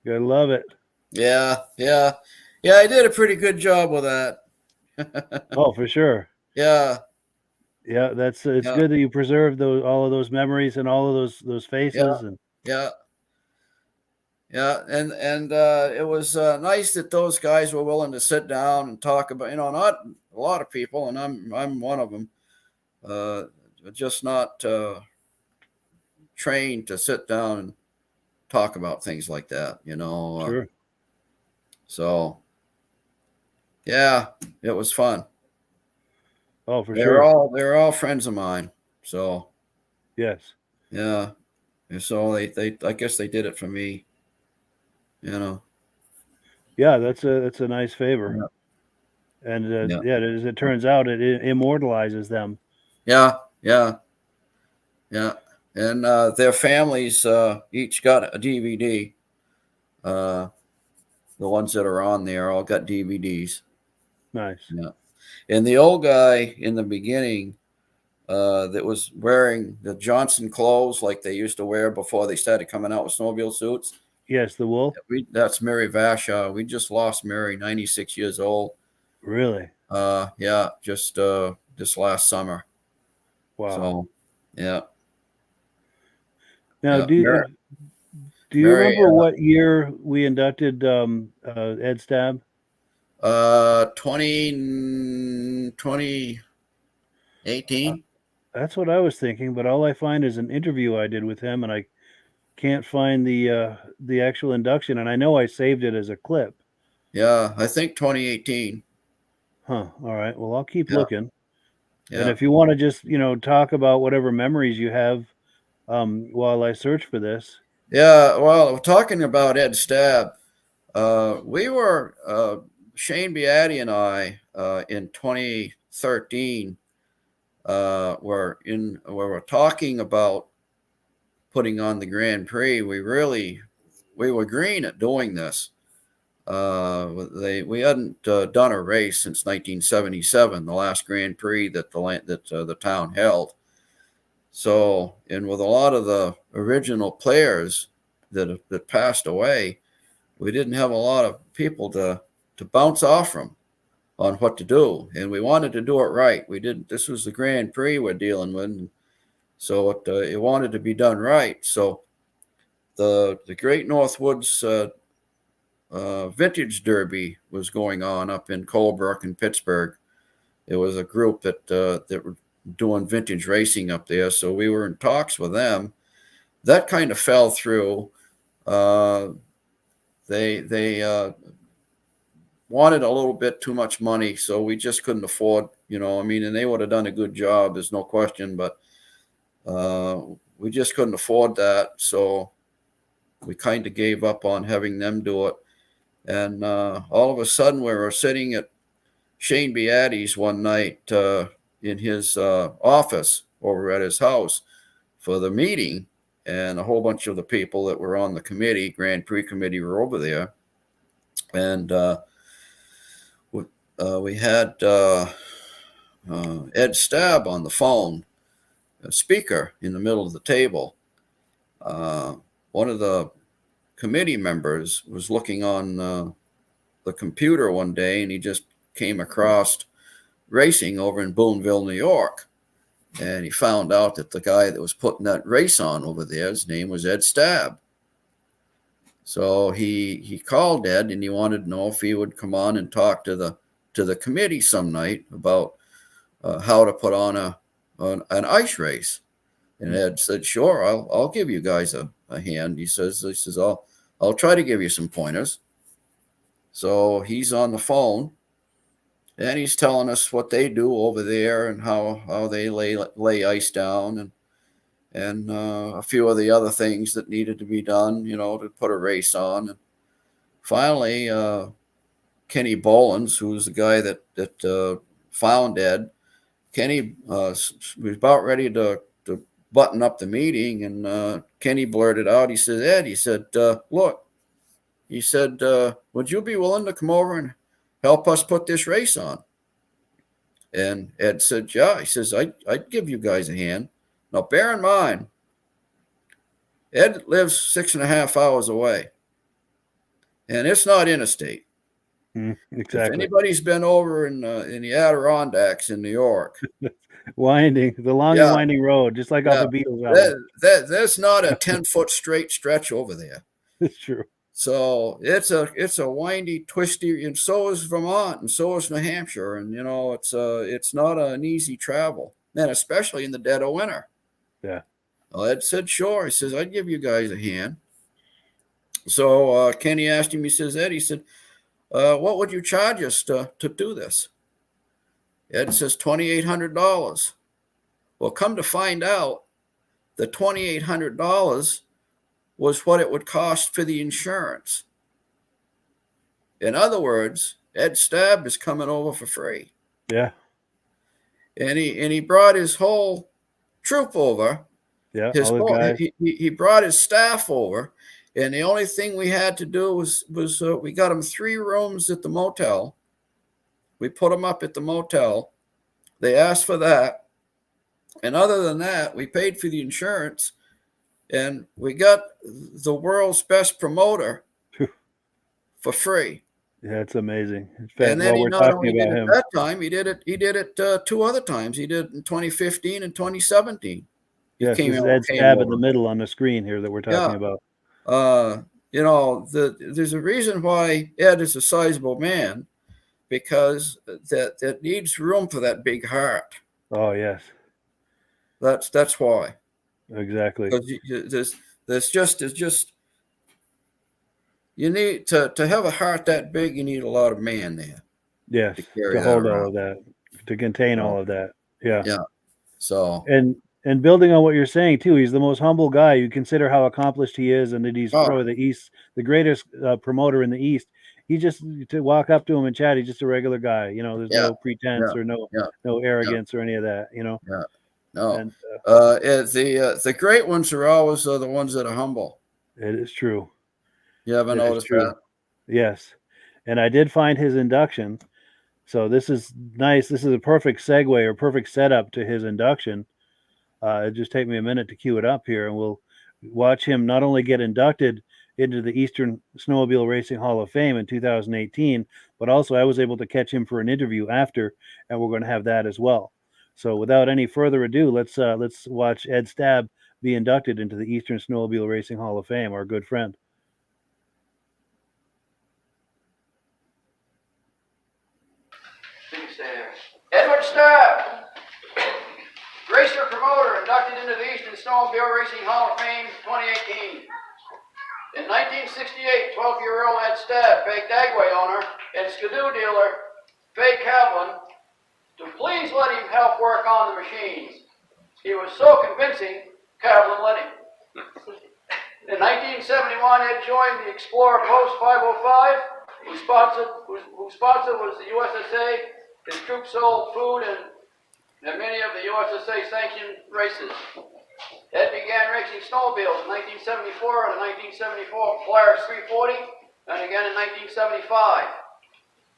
I love it. Yeah, yeah, yeah. I did a pretty good job with that. Oh, for sure. Yeah, Yeah, it's yeah, good that you preserve all of those memories and all of those yeah, faces and yeah, yeah. And it was nice that those guys were willing to sit down and talk about. Not a lot of people, and I'm one of them. Just not trained to sit down and talk about things like that. sure. So yeah, it was fun. Oh, for They're sure. all friends of mine. So Yes. yeah. And so they I guess they did it for me. Yeah, that's a nice favor. Yeah. And Yeah. yeah, as it turns out, it immortalizes them. Yeah. Yeah. Yeah. And their families each got a DVD. The ones that are on there all got DVDs. Nice. Yeah. And the old guy in the beginning that was wearing the Johnson clothes like they used to wear before they started coming out with snowmobile suits. Yes, the wool. That's Mary Vashaw. We just lost Mary, 96 years old. Really? Yeah, just this last summer. Wow. So, yeah. Now, Yeah. do you remember what year we inducted Ed Stab? 2018. That's what I was thinking, but all I find is an interview I did with him, and I can't find the actual induction. And I know I saved it as a clip. Yeah, I think 2018. Huh. All right. Well, I'll keep Yeah. looking. Yeah. And if you want to just talk about whatever memories you have while I search for this. Yeah. Well, talking about Ed Stab, we were Shane Beatty and I in 2013 were talking about putting on the Grand Prix. We were green at doing this. We hadn't done a race since 1977, the last Grand Prix that the town held. So, and with a lot of the original players that passed away, we didn't have a lot of people to bounce off from on what to do, and we wanted to do it right. We didn't. This was the Grand Prix we're dealing with, so it wanted to be done right. So, the Great North Woods Vintage Derby was going on up in Colebrook and Pittsburgh. It was a group that were doing vintage racing up there, so we were in talks with them. That kind of fell through. They wanted a little bit too much money, so we just couldn't afford. And they would have done a good job, there's no question, but we just couldn't afford that, so we kind of gave up on having them do it. And all of a sudden, we were sitting at Shane Beatty's one night in his office over at his house for the meeting, and a whole bunch of the people that were on the committee, Grand Prix committee, were over there. And we had Ed Stab on the phone, a speaker in the middle of the table. One of the committee members was looking on the computer one day, and he just came across racing over in Boonville, New York. And he found out that the guy that was putting that race on over there, his name was Ed Stab. So he called Ed, and he wanted to know if he would come on and talk to the committee some night about how to put on an ice race. And Ed said, "Sure, I'll give you guys a hand." He says, I'll try to give you some pointers. So he's on the phone, and he's telling us what they do over there and how they lay ice down and a few of the other things that needed to be done, to put a race on. And finally, Kenny Bolins, who's the guy that found Ed, Kenny was about ready to button up the meeting, and Kenny blurted out, he said, "Ed," he said, "look," he said, "would you be willing to come over and help us put this race on?" And Ed said, "Yeah." He says, I'd give you guys a hand. Now, bear in mind, Ed lives 6.5 hours away, and it's not interstate. Exactly. If anybody's been over in the Adirondacks in New York, winding, the long and winding road, just like off yeah, a Beatles album. there's not a 10-foot straight stretch over there. It's true. So it's a windy, twisty, and so is Vermont, and so is New Hampshire, and you know it's not an easy travel, and especially in the dead of winter. Yeah. Well, Ed said, sure. He says, I'd give you guys a hand. So Kenny asked him, he says, Ed, he said, what would you charge us to do this? Ed says, $2,800. Well, come to find out, the $2,800 was what it would cost for the insurance. In other words, Ed Stab is coming over for free. Yeah. And he brought his whole troop over. Yeah, His all the whole, guys. he brought his staff over, and the only thing we had to do was we got him 3 rooms at the motel. We put them up at the motel. They asked for that. And other than that, we paid for the insurance, and we got the world's best promoter for free. Yeah, it's amazing. In fact, And then he we're not talking only did about it him. that time, he did it 2 other times. He did it in 2015 and 2017. Yes, came this is out- Ed came Stab in over. the middle on the screen here that we're talking about. You know, there's a reason why Ed is a sizable man, because that needs room for that big heart. Oh, yes. That's why. Exactly. Because there's just you need to have a heart that big. You need a lot of man there. Yes, carry to that hold all around. of that, to contain all of that. Yeah. Yeah. So And building on what you're saying too, he's the most humble guy. You consider how accomplished he is, and that he's Oh. probably the greatest promoter in the East. He just, to walk up to him and chat, he's just a regular guy. You know, there's Yeah. no pretense Yeah. or no Yeah. arrogance or any of that. You know. Yeah. No. And, the great ones are always the ones that are humble. It is true. You ever It is noticed true. that? Yes. And I did find his induction. So this is nice. This is a perfect segue or perfect setup to his induction. It just take me a minute to cue it up here, and we'll watch him not only get inducted into the Eastern Snowmobile Racing Hall of Fame in 2018, but also I was able to catch him for an interview after, and we're going to have that as well. So without any further ado, let's watch Ed Stab be inducted into the Eastern Snowmobile Racing Hall of Fame, our good friend. Edward Stab, racer promoter, inducted into the Eastern Snowmobile Racing Hall of Fame 2018. In 1968, 12-year-old Ed Stab begged Agway owner and Skidoo dealer Fay Cavlin to please let him help work on the machines. He was so convincing, Cavlin let him. In 1971, Ed joined the Explorer Post 505, whose sponsor was the USSA. His troops sold food and many of the USSA sanctioned races. Ed began racing snowmobiles in 1974 and a 1974 Polaris 340, and again in 1975.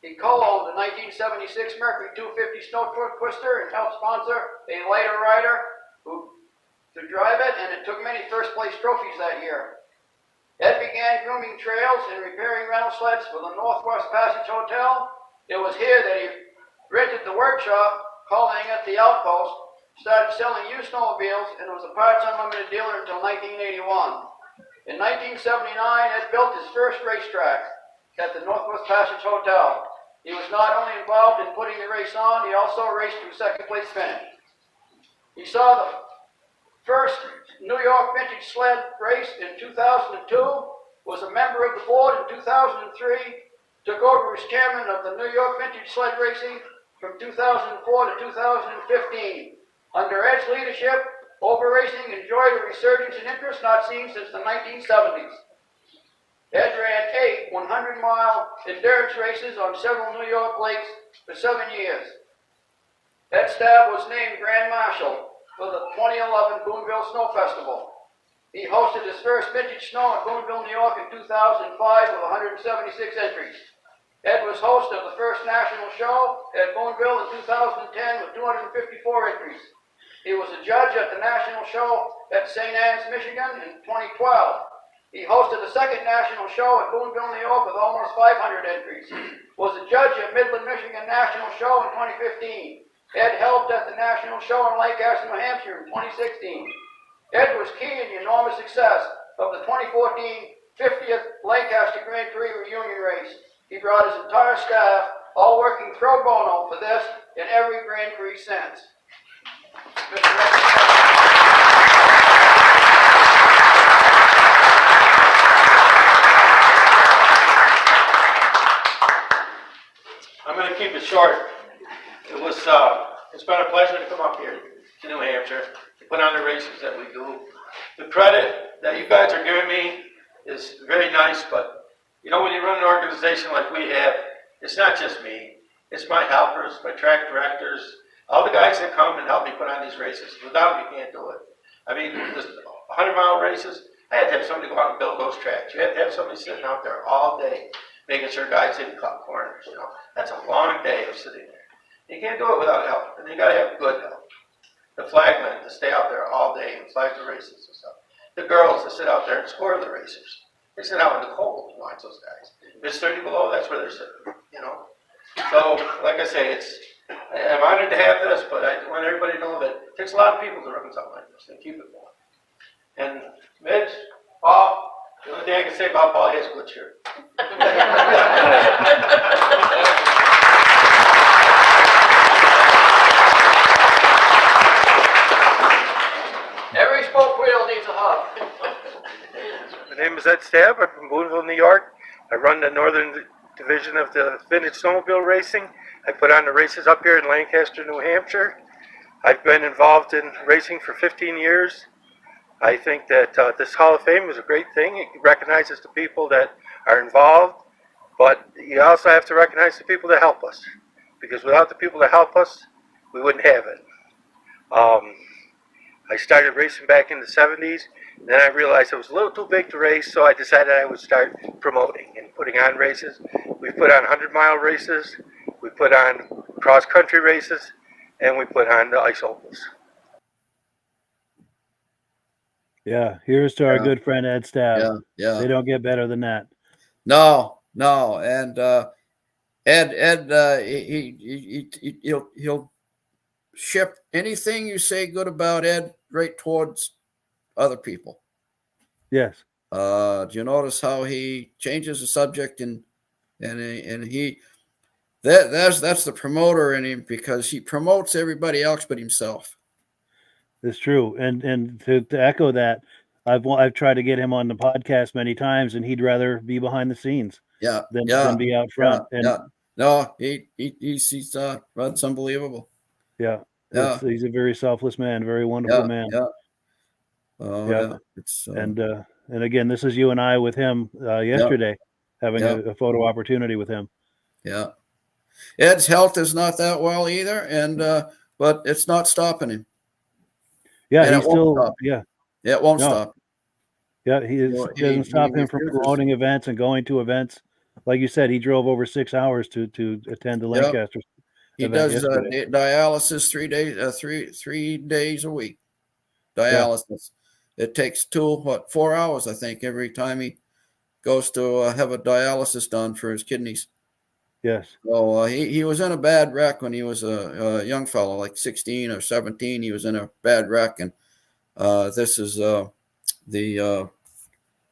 He co-owned the 1976 Mercury 250 Snow Twister and helped sponsor a lighter rider to drive it, and it took many first-place trophies that year. Ed began grooming trails and repairing rental sleds for the Northwest Passage Hotel. It was here that he rented the workshop, calling it the Outpost, started selling used snowmobiles, and was a parts unlimited dealer until 1981. In 1979, Ed built his first racetrack at the Northwest Passage Hotel. He was not only involved in putting the race on, he also raced to second place finish. He saw the first New York Vintage Sled race in 2002, was a member of the board in 2003, took over as chairman of the New York Vintage Sled Racing from 2004 to 2015. Under Ed's leadership, over racing enjoyed a resurgence in interest not seen since the 1970s. Ed ran 8 100-mile endurance races on several New York lakes for 7 years. Ed Stab was named Grand Marshal for the 2011 Boonville Snow Festival. He hosted his first vintage snow in Boonville, New York in 2005 with 176 entries. Ed was host of the first national show at Boonville in 2010 with 254 entries. He was a judge at the national show at St. Anne's, Michigan in 2012. He hosted the second national show at Boonville, New York with almost 500 entries. Was a judge at Midland, Michigan National Show in 2015. Ed helped at the national show in Lancaster, New Hampshire in 2016. Ed was key in the enormous success of the 2014 50th Lancaster Grand Prix reunion race. He brought his entire staff, all working pro bono for this and every Grand Prix since. I'm going to keep it short. It's been a pleasure to come up here to New Hampshire to put on the races that we do. The credit that you guys are giving me is very nice, but you know, when you run an organization like we have, it's not just me. It's my helpers, my track directors, all the guys that come and help me put on these races. Without them, you can't do it. I mean, the 100-mile races, I had to have somebody go out and build those tracks. You had to have somebody sitting out there all day, making sure guys didn't cut corners. You know, that's a long day of sitting there. You can't do it without help, and you got to have good help. The flagmen to stay out there all day and flag the races and stuff. The girls to sit out there and score the racers. They sit out in the cold to watch those guys. If it's 30 below, that's where they're sitting. You know. So, like I say, I'm honored to have this, but I want everybody to know that it takes a lot of people to run something like this and keep it going. And Midge, Paul, the only thing I can say about Paul, he has a good shirt. Every spoke wheel needs a hub. My name is Ed Stab. I'm from Boonville, New York. I run the northern division of the Vintage Snowmobile Racing. I put on the races up here in Lancaster, New Hampshire. I've been involved in racing for 15 years. I think that this Hall of Fame is a great thing. It recognizes the people that are involved, but you also have to recognize the people that help us, because without the people that help us, we wouldn't have it. I started racing back in the 70s, and then I realized I was a little too big to race, so I decided I would start promoting and putting on races. We put on 100-mile races, we put on cross-country races, and we put on the ice ovals. Yeah, here's to our good friend Ed Stab. Yeah. They don't get better than that. No, and Ed, he'll ship anything you say good about Ed right towards other people. Yes. Do you notice how he changes the subject and he that's the promoter in him, because he promotes everybody else but himself. It's true, and to echo that, I've tried to get him on the podcast many times, and he'd rather be behind the scenes, than be out front. No, he's that's unbelievable. Yeah. He's a very selfless man, very wonderful man. It's and again, this is you and I with him yesterday, having a photo opportunity with him. Yeah. Ed's health is not that well either, and but it's not stopping him. Yeah, and he's still it won't stop. Yeah, doesn't stop him from promoting events and going to events. Like you said, he drove over 6 hours to attend the Lancaster. He does dialysis 3 days a week. Dialysis. It takes 4 hours, I think, every time he goes to have a dialysis done for his kidneys. Yes. So he was in a bad wreck when he was a young fellow, like 16 or 17. He was in a bad wreck, and this is the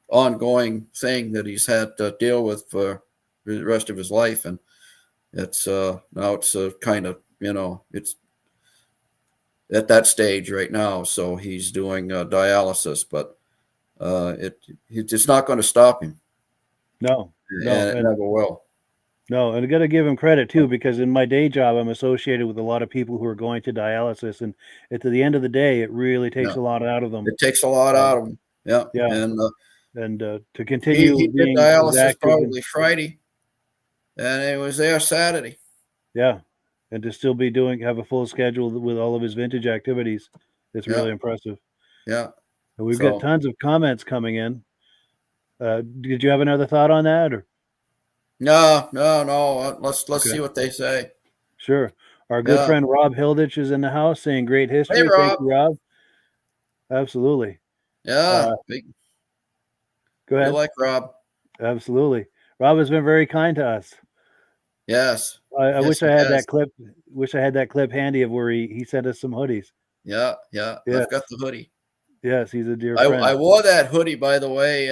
ongoing thing that he's had to deal with for the rest of his life. And it's now it's kind of, it's at that stage right now. So he's doing dialysis, but it's not going to stop him. No, and it never will. No, and I got to give him credit too, because in my day job, I'm associated with a lot of people who are going to dialysis, and at the end of the day, it really takes a lot out of them. It takes a lot out of them. Yeah. And to continue he being did dialysis probably Friday, and he was there Saturday. Yeah, and to still be have a full schedule with all of his vintage activities, it's really impressive. Yeah. And we've got tons of comments coming in. Did you have another thought on that, or? No. Let's see what they say. Sure. Our good Yeah. friend Rob Hilditch is in the house saying great history. Hey, Thank Rob. you, Rob. Absolutely. Yeah. Go ahead. You like Rob? Absolutely. Rob has been very kind to us. Yes. I Yes, wish he I had has. that clip. Wish I had that clip handy of where he sent us some hoodies. Yeah. Yes. I've got the hoodie. Yes, he's a dear I friend. wore that hoodie, by the way,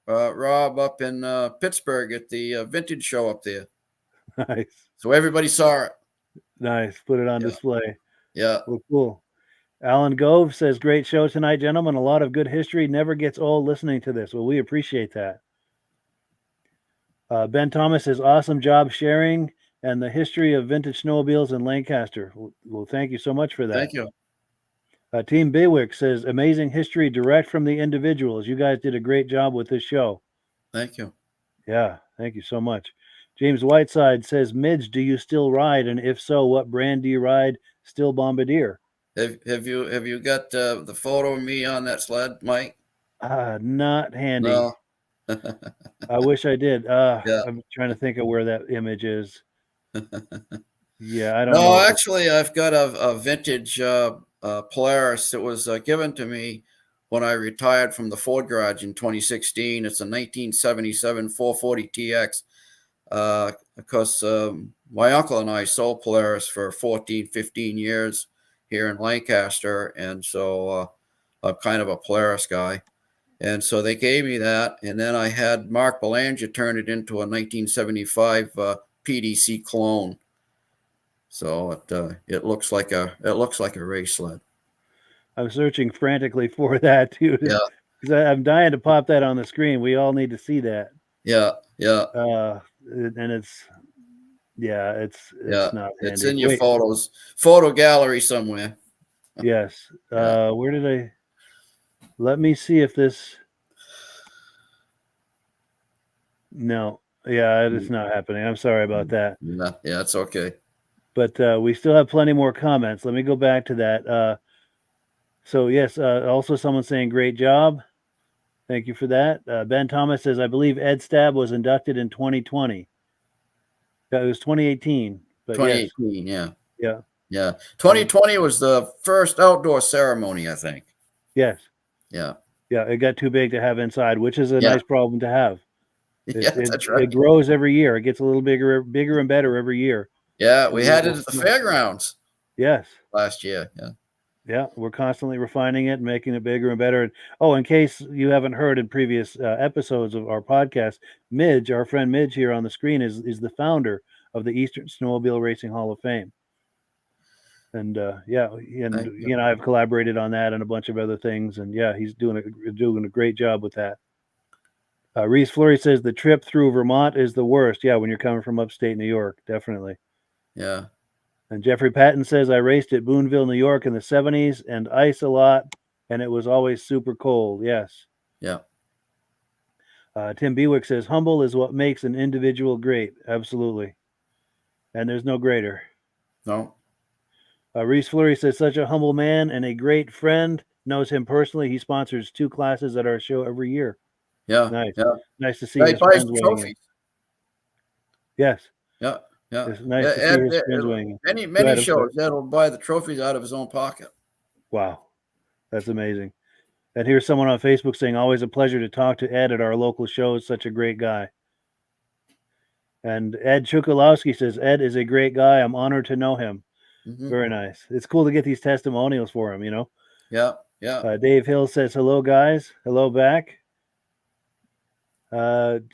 Rob, up in Pittsburgh at the vintage show up there. Nice. So everybody saw it. Nice. Put it on display. Yeah. Well, cool. Alan Gove says, great show tonight, gentlemen. A lot of good history. Never gets old listening to this. Well, we appreciate that. Ben Thomas says, awesome job sharing and the history of vintage snowmobiles in Lancaster. Well, thank you so much for that. Thank you. Team Baywick says, amazing history direct from the individuals. You guys did a great job with this show. Thank you. Yeah, thank you so much. James Whiteside says, Midge, do you still ride? And if so, what brand do you ride? Still Bombardier. Have you got the photo of me on that sled, Mike? Not handy. No. I wish I did. Yeah. I'm trying to think of where that image is. Yeah, I don't No, know. actually, I've got a vintage Polaris that was given to me when I retired from the Ford garage in 2016. It's a 1977 440 TX. Because my uncle and I sold Polaris for 14, 15 years here in Lancaster. And so I'm kind of a Polaris guy. And so they gave me that. And then I had Mark Belanger turn it into a 1975 PDC clone. So it looks like a race sled. I'm searching frantically for that too. Yeah. Because I'm dying to pop that on the screen. We all need to see that. Yeah. And it's not It's handy. in your photo gallery somewhere. Yes. Where did I? Let me see if this. No. Yeah, it's not happening. I'm sorry about that. Yeah, it's okay. But we still have plenty more comments. Let me go back to that. So yes, also someone saying great job. Thank you for that. Ben Thomas says, I believe Ed Stab was inducted in 2020. It was 2018. But 2018, yes. Yeah. 2020 was the first outdoor ceremony, I think. Yes. Yeah. Yeah, it got too big to have inside, which is a nice problem to have. That's right. It grows every year. It gets a little bigger and better every year. Yeah, we had it at the fairgrounds. Yes. Last year. Yeah. Yeah, we're constantly refining it and making it bigger and better. Oh, in case you haven't heard in previous episodes of our podcast, Midge, our friend Midge here on the screen, is the founder of the Eastern Snowmobile Racing Hall of Fame. And he and I have collaborated on that and a bunch of other things. And yeah, he's doing a great job with that. Reese Fleury says the trip through Vermont is the worst. Yeah, when you're coming from upstate New York, definitely. Yeah. And Jeffrey Patton says, I raced at Boonville, New York in the 70s and ice a lot, and it was always super cold. Yes. Yeah. Tim Bewick says, humble is what makes an individual great. Absolutely. And there's no greater. No. Reese Fleury says, such a humble man and a great friend. Knows him personally. He sponsors 2 classes at our show every year. Yeah. Nice. Yeah. Nice to see He his buys friends weighing trophies. in. Yes. Yeah. Yeah. It's nice to see his friends weighing in. Many shows that'll buy the trophies out of his own pocket. Wow. That's amazing. And here's someone on Facebook saying, always a pleasure to talk to Ed at our local shows. Such a great guy. And Ed Chukalowski says, Ed is a great guy. I'm honored to know him. Mm-hmm. Very nice. It's cool to get these testimonials for him, you know? Yeah. Yeah. Dave Hill says, hello, guys. Hello back.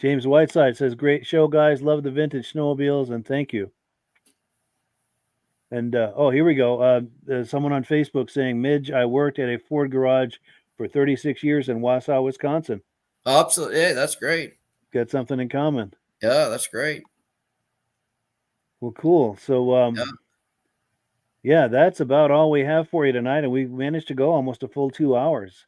James Whiteside says, great show, guys. Love the vintage snowmobiles, and thank you. And here we go. Someone on Facebook saying, Midge, I worked at a Ford garage for 36 years in Wausau, Wisconsin. Absolutely. Yeah, that's great. Got something in common. Yeah, that's great. Well, cool. So, yeah, that's about all we have for you tonight. And we managed to go almost a full 2 hours.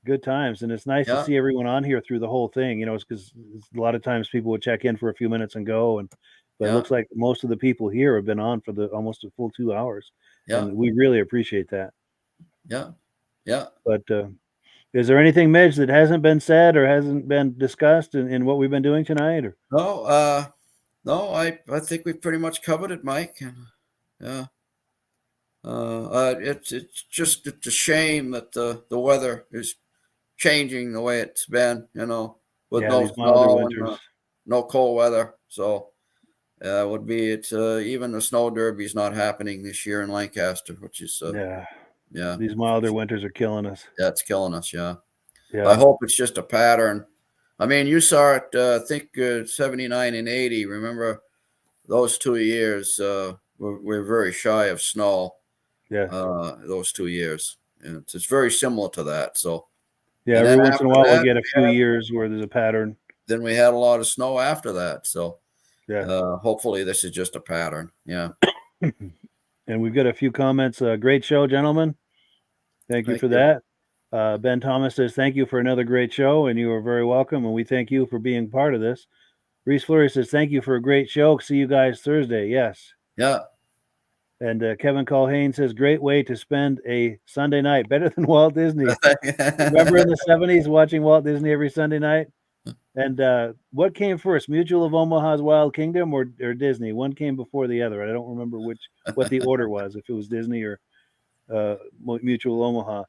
Good times. And it's nice to see everyone on here through the whole thing. You know, it's because a lot of times people would check in for a few minutes and go. But it looks like most of the people here have been on for almost a full 2 hours. Yeah. And we really appreciate that. Yeah. Yeah. But is there anything, Midge, that hasn't been said or hasn't been discussed in what we've been doing tonight? Or No, I think we've pretty much covered it, Mike. yeah. It's a shame that the weather is changing the way it's been, with Yeah, no these milder snow winters. and no cold weather. So it's even the snow derby is not happening this year in Lancaster, which is yeah, These milder winters are killing us. that's killing us. Yeah. Yeah. I hope it's just a pattern. I mean, you saw it, I think 79 and 80. Remember those 2 years we're very shy of snow. Yeah. Those 2 years. And it's very similar to that. So Yeah, and every then once in a after while we'll that, get a few years where there's a pattern. then we had a lot of snow after that. So yeah. Hopefully this is just a pattern. Yeah. And we've got a few comments. Great show, gentlemen. Thank you for that. Ben Thomas says, thank you for another great show, and you are very welcome, and we thank you for being part of this. Reese Fleury says, thank you for a great show. See you guys Thursday. Yes. Yeah. And Kevin Colhane says, great way to spend a Sunday night. Better than Walt Disney. Remember in the 70s watching Walt Disney every Sunday night? And what came first, Mutual of Omaha's Wild Kingdom or Disney? One came before the other. I don't remember what the order was, if it was Disney or Mutual Omaha.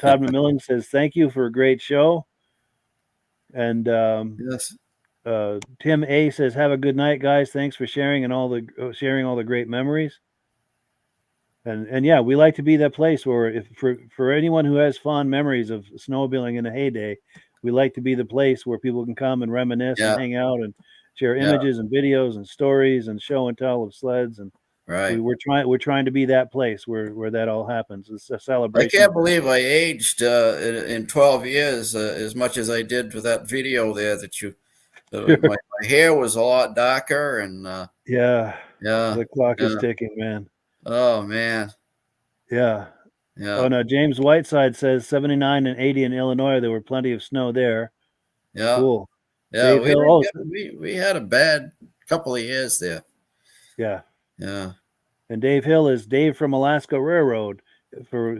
Todd McMillan says, thank you for a great show. And yes. Tim A says, have a good night, guys. Thanks for sharing all the great memories. And yeah, we like to be that place where for anyone who has fond memories of snowmobiling in the heyday, we like to be the place where people can come and reminisce and hang out and share images and videos and stories and show and tell of sleds. And we're trying to be that place where that all happens. It's a celebration. I can't believe I aged in 12 years as much as I did with that video there that you. My hair was a lot darker and yeah. The clock is yeah. ticking, man. Oh man. Yeah. Yeah. Oh no, James Whiteside says 79 and 80 in Illinois. There were plenty of snow there. Yeah. Cool. Yeah. Dave Hill, we had a bad couple of years there. Yeah. Yeah. And Dave Hill is Dave from Alaska Railroad.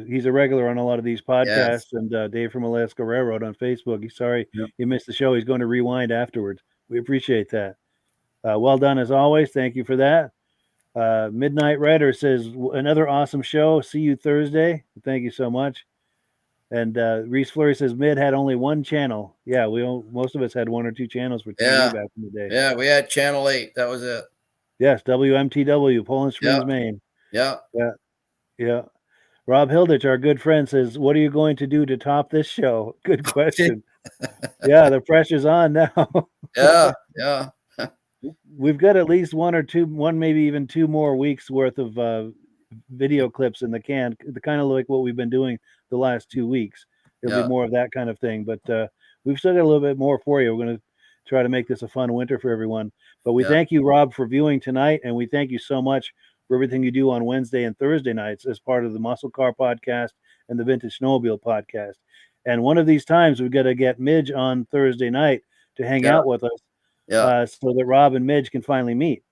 He's a regular on a lot of these podcasts. Yes. And Dave from Alaska Railroad on Facebook. He's sorry you missed the show. He's going to rewind afterwards. We appreciate that. Well done as always. Thank you for that. Midnight Rider says, another awesome show. See you Thursday. Thank you so much. And Reese Fleury says, Mid had only one channel. Yeah, most of us had one or two channels for TV back in the day. Yeah, we had Channel 8. That was it. Yes, WMTW, Poland Springs, Maine. Yeah. Yeah. Yeah. Rob Hilditch, our good friend, says, what are you going to do to top this show? Good question. Yeah, the pressure's on now. Yeah. We've got at least one, maybe even 2 more weeks worth of video clips in the can, kind of like what we've been doing the last 2 weeks. It'll be more of that kind of thing, but we've still got a little bit more for you. We're going to try to make this a fun winter for everyone. But we thank you, Rob, for viewing tonight, and we thank you so much for everything you do on Wednesday and Thursday nights as part of the Muscle Car Podcast and the Vintage Snowmobile Podcast. And one of these times we've got to get Midge on Thursday night to hang out with us. So that Rob and Midge can finally meet,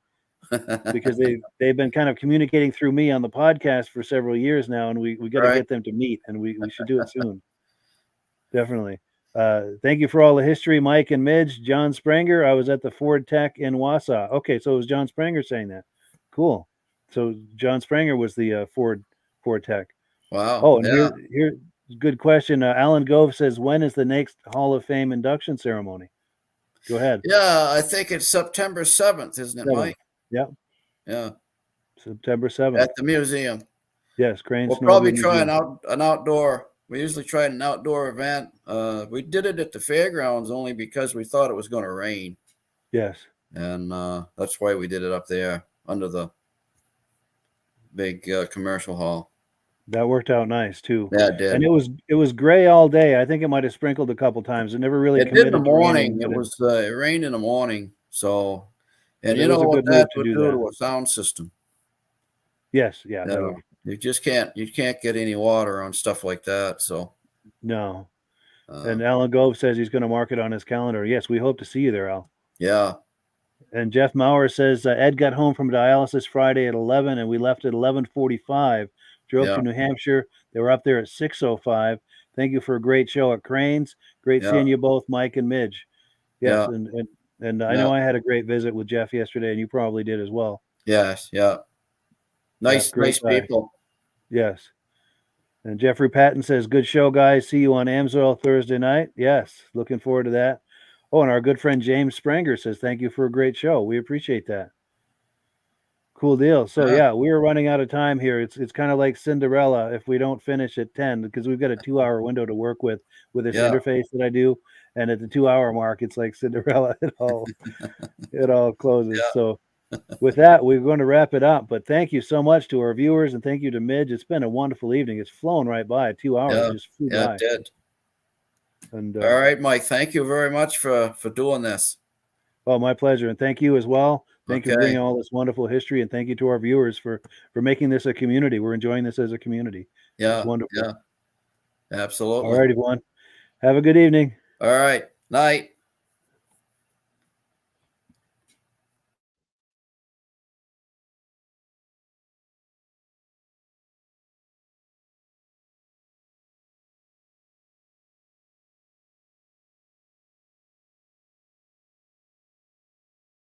because they've been kind of communicating through me on the podcast for several years now, and we got to get them to meet, and we should do it soon. Definitely. Thank you for all the history, Mike and Midge. John Spranger, I was at the Ford Tech in Wausau. Okay, so it was John Spranger saying that. Cool. So John Spranger was the Ford Tech. Wow. Oh, and here good question. Alan Gove says, when is the next Hall of Fame induction ceremony? Go ahead. Yeah, I think it's September 7th, isn't it, Mike? Yeah. Yeah. September 7th. At the museum. Yes, Crane. We'll probably try an outdoor. We usually try an outdoor event. We did it at the fairgrounds only because we thought it was going to rain. Yes. And that's why we did it up there under the big commercial hall. That worked out nice too. Yeah, it did. And it was gray all day. I think it might have sprinkled a couple times. It never really. It did in the morning. It rained in the morning. So, and you know what that would do to a sound system. Yes. Yeah. You just can't get any water on stuff like that. So. No. And Alan Gove says he's going to mark it on his calendar. Yes, we hope to see you there, Al. Yeah. And Jeff Maurer says Ed got home from dialysis Friday at 11, and we left at 11:45. Drove to New Hampshire. They were up there at 6:05. Thank you for a great show at Cranes. Great seeing you both, Mike and Midge. Yes, and I know I had a great visit with Jeff yesterday, and you probably did as well. Yes, yeah. Nice, great nice guy. people. Yes. And Jeffrey Patton says, good show, guys. See you on Amsoil Thursday night. Yes, looking forward to that. Oh, and our good friend James Spranger says, thank you for a great show. We appreciate that. Cool deal. So, yeah, we are running out of time here. It's kind of like Cinderella if we don't finish at 10, because we've got a 2-hour window to work with this interface that I do. And at the 2-hour mark, it's like Cinderella. It all closes. So with that, we're going to wrap it up. But thank you so much to our viewers, and thank you to Midge. It's been a wonderful evening. It's flown right by. 2 hours just flew by. It did. And all right, Mike. Thank you very much for doing this. Oh, my pleasure, and thank you as well. Thank you for bringing all this wonderful history, and thank you to our viewers for making this a community. We're enjoying this as a community. Yeah, it's wonderful. Yeah, absolutely. All right, everyone. Have a good evening. All right. Night.